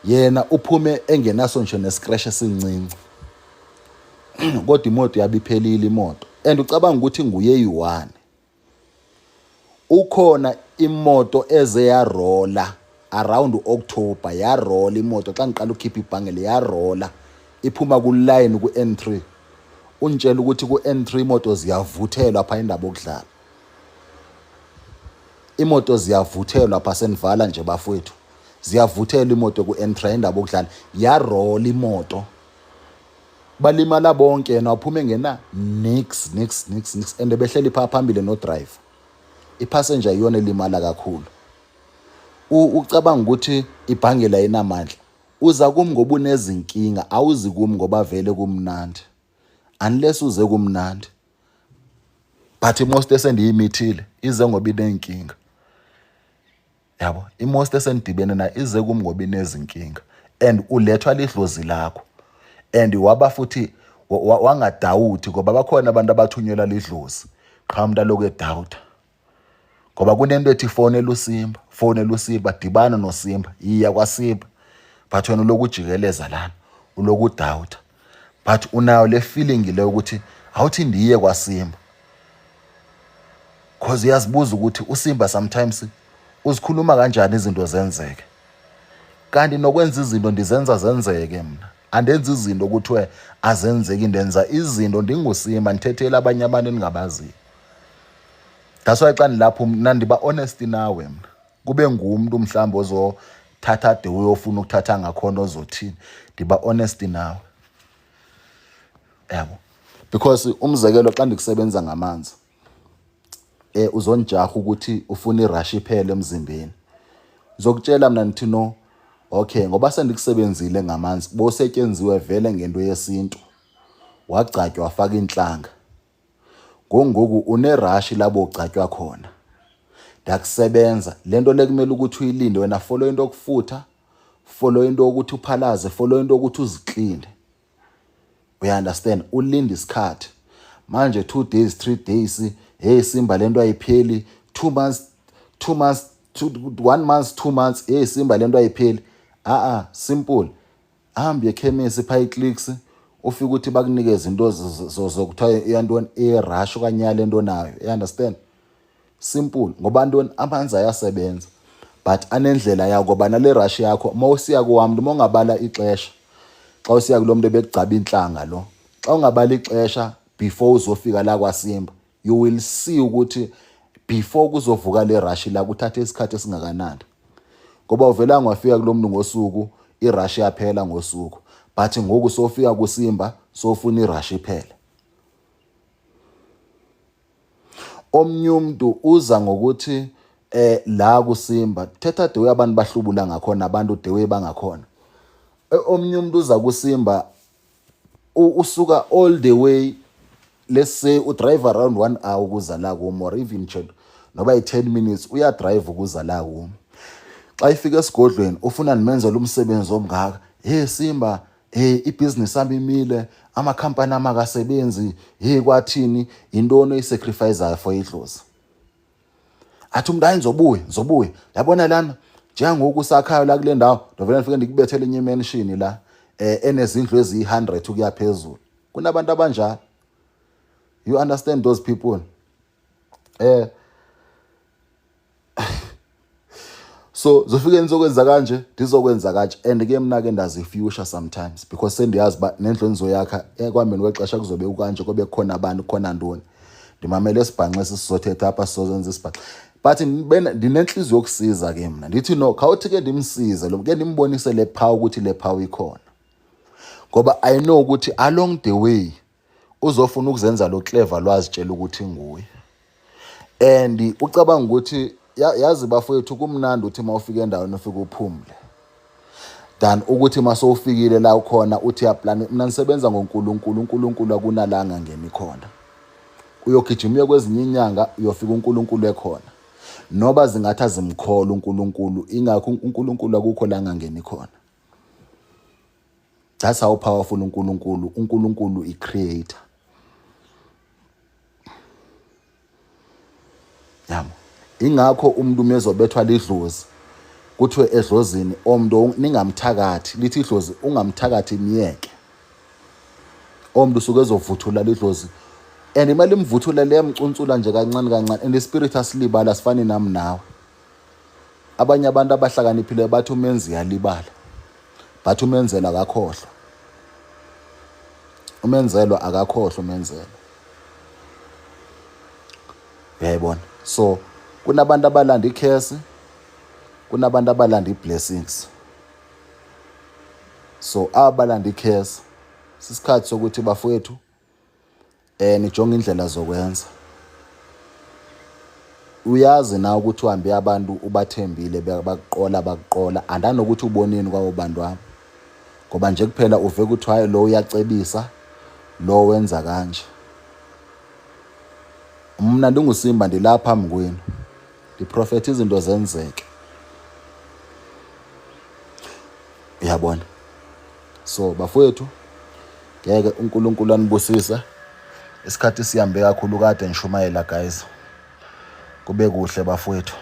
Yena uphume engenaso nje nescratch esincinci, kodwa imoto yabiphelile imoto. And ucabanga ukuthi nguye yi-1. Ukhona imoto eze yarola around October, yarola imoto xa ngiqala ukhipha ibhangele, yarola iphuma ku-line ku-N3. Untshela ukuthi ku-N3 imoto ziyavuthelwa apha indaba okudlala, imoto ziyavuthelwa apha senivala nje bafowethu, ziyavuthelwa imoto ku-N3 indaba okudlala, yarola imoto. Balimala bonke, yena waphume ngena nix. And behleli pha phambili no driver, ipassenger iyona elimala kakhulu. Ucabanga ukuthi ibhangela ayinamandla, uza kum ngoba unezinkinga, awuzi kum ngoba vele kumnandi, unless uze kumnandi. But imost esendiyimithile ize ngoba inenkinga, yabo. Imost esendibene na ize kum ngoba inezinkinga, and ulethwa lidlozi lakho. And waba futhi wangadawuthi ngoba bakhona abantu abathunyelwa lidlozi, qha umuntu aloku edawuta. Ngoba kunento ethi fonela uSimba, dibana noSimba, iya kwaSimba. But wena uloku ujikeleza lana, uloku udawuta. But unayo le feeling le ukuthi awuthi ndiye kwaSimba, because uyazibuza ukuthi uSimba sometimes uzikhuluma kanjani izinto zenzeke? Kanti nokwenza izinto ndizenza zenzeke mina. Andenzi izinto kuthiwe azenzeki, ndenza izinto ndinguSimba, ndithethela abanye abantu endingabaziyo. That's why xa ndilapho mna ndiba honest nawe mna. Kube ngumuntu mhlawumbe ozothatha de uyofuna ukuthatha ngakhona ozothini. Ndiba honest nawe. Yabo. Because umzekelo xa ndikusebenza ngamanzi uzonjaha ukuthi ufuna irashi iphele emzimbeni. Ngizokutshela mina nithi no. Okay, ngoba sendikusebenzile ngamanzi, bosetyenziwe vele ngento yesintu. Wagcatywa wafaka inhlanga. Ngoku unerashi labo ugcatywa khona. Ndakusebenza. Lento lekumele ukuthi uyilinde wena, follow into okufutha, follow into ukuthi uphalaze, follow into ukuthi uzikline. We understand? Ulinde isikhathi. Manje 2 days, 3 days, hey Simba lento ayipheli, 2 months, 1 month, 2 months, hey Simba lento ayipheli. Simple. Hambe ekhemisi pha iClicks, ufika ukuthi bakunikeze into zokuthiwa iyantoni erash okanye lento nayo. You understand? Simple. Ngoba ntoni amanzi ayasebenza. But anendlela yawo ngoba nale rush yakho mawusiya kuwami ungabala ixesha. Xa usiya kulomuntu ebekugcaba inhlanga lo. Xa ungabala ixesha before uzofika la kwaSimba, you will see ukuthi before kuzovuka le rush la kuthatha isikhathi esingakanani. Ngoba uvela ngwafika kulomuntu ngosuku, irush yaphela ngosuku. But ngoku sofika kuSimba, sofuna irush iphele. Omnye umuntu uza ngokuthi la kuSimba thetha de abantu bahlubula ngakhona, abantu de bangakhona. Omnye umuntu uza kuSimba usuka all the way, let's say u drive around 1 hour ukuza la kumo, or even noba 10 minutes uya drive ukuza la kumo. Xa ifika esigodlweni ufuna nimenzele umsebenzi omngaka. Hey Simba, ibusiness yami imile, amakhampani amakasebenzi, kwathini, intoni oyisacrificeayo for idlozi. Athi umuntu hayi ngizobuya. Yabona lana njengoku usakhayo la kule ndawo, ndovela ngifike ndikubethele enye mansion la enezindlu ezi100 ukuya phezulu. Kunabantu abanjalo. You understand those people? So zofike nizokwenza kanje, ndizokwenza kanje, and ke mina ke ndazi future sometimes because sendiyazi ba nendlu engizoyakha ekwambeni kwexesha kuzobe ukanje kobe khona abantu khona ntoni. Ndimamele isibhanxe sisizothetha apha sizozenza isibhanxe. But ndinenhliziyo yokusiza ke mina. Ndithi no, khawuthi ke ndimsize lo ke ndimbonise le power ukuthi le power ikhona. Ngoba I know ukuthi along the way uzofuna ukuzenza lo clever lwazitshela ukuthi nguye. And ucabanga ukuthi yazi bafowethu kumnandi uthi mawufika endaweni ufike uphumule. Dan ukuthi masowufikile la ukhona uthi yaplan mina nisebenza ngoNkulunkulu, uNkulunkulu akunalanga ngeni khona. Uyogijima kwezinye inyanga uyofika uNkulunkulu ekhona. Noba zingathi azimkhola uNkulunkulu, ingakho uNkulunkulu akukho la ngangeni khona. That's how powerful uNkulunkulu. uNkulunkulu i-creator. Yabo. Ingakho umuntu mezobethwa lidlozi kuthiwe edlozini omntu ningamthakathi, lithi idlozi ungamthakathi niyeke. Omntu usuke ezovuthula lidlozi. And imali imvuthula le yamcuntsula nje kancane and ispirit asilibala sifani nami nawe. Abanye abantu abahlakaniphile bathi umenzi yalibala. But umenzela akakhohlwa. Umenzelwa akakhohlwa umenzela. Uyayibona? So kunabantu abalanda ikhesi, kunabantu abalanda iblessings. So abalanda ikhesi sisikhathi sokuthi bafowethu nijonge indlela zokwenza. Uyazi na ukuthi uhambe abantu ubathembile bakuqola andanokuthi ubonini kwabo bantu wami. Ngoba nje kuphela uve ukuthi hayi lo uyacebisa, lo wenza kanje. Mina ndinguSimba ndilapha phambi kwenu. Ndiprofetha izinto zenzeke. Uyabona? So bafowethu ngeke uNkulunkulu anibusise. Isikhathi sihambe kakhulu kade ngishumayela guys. Kube kuhle bafowethu.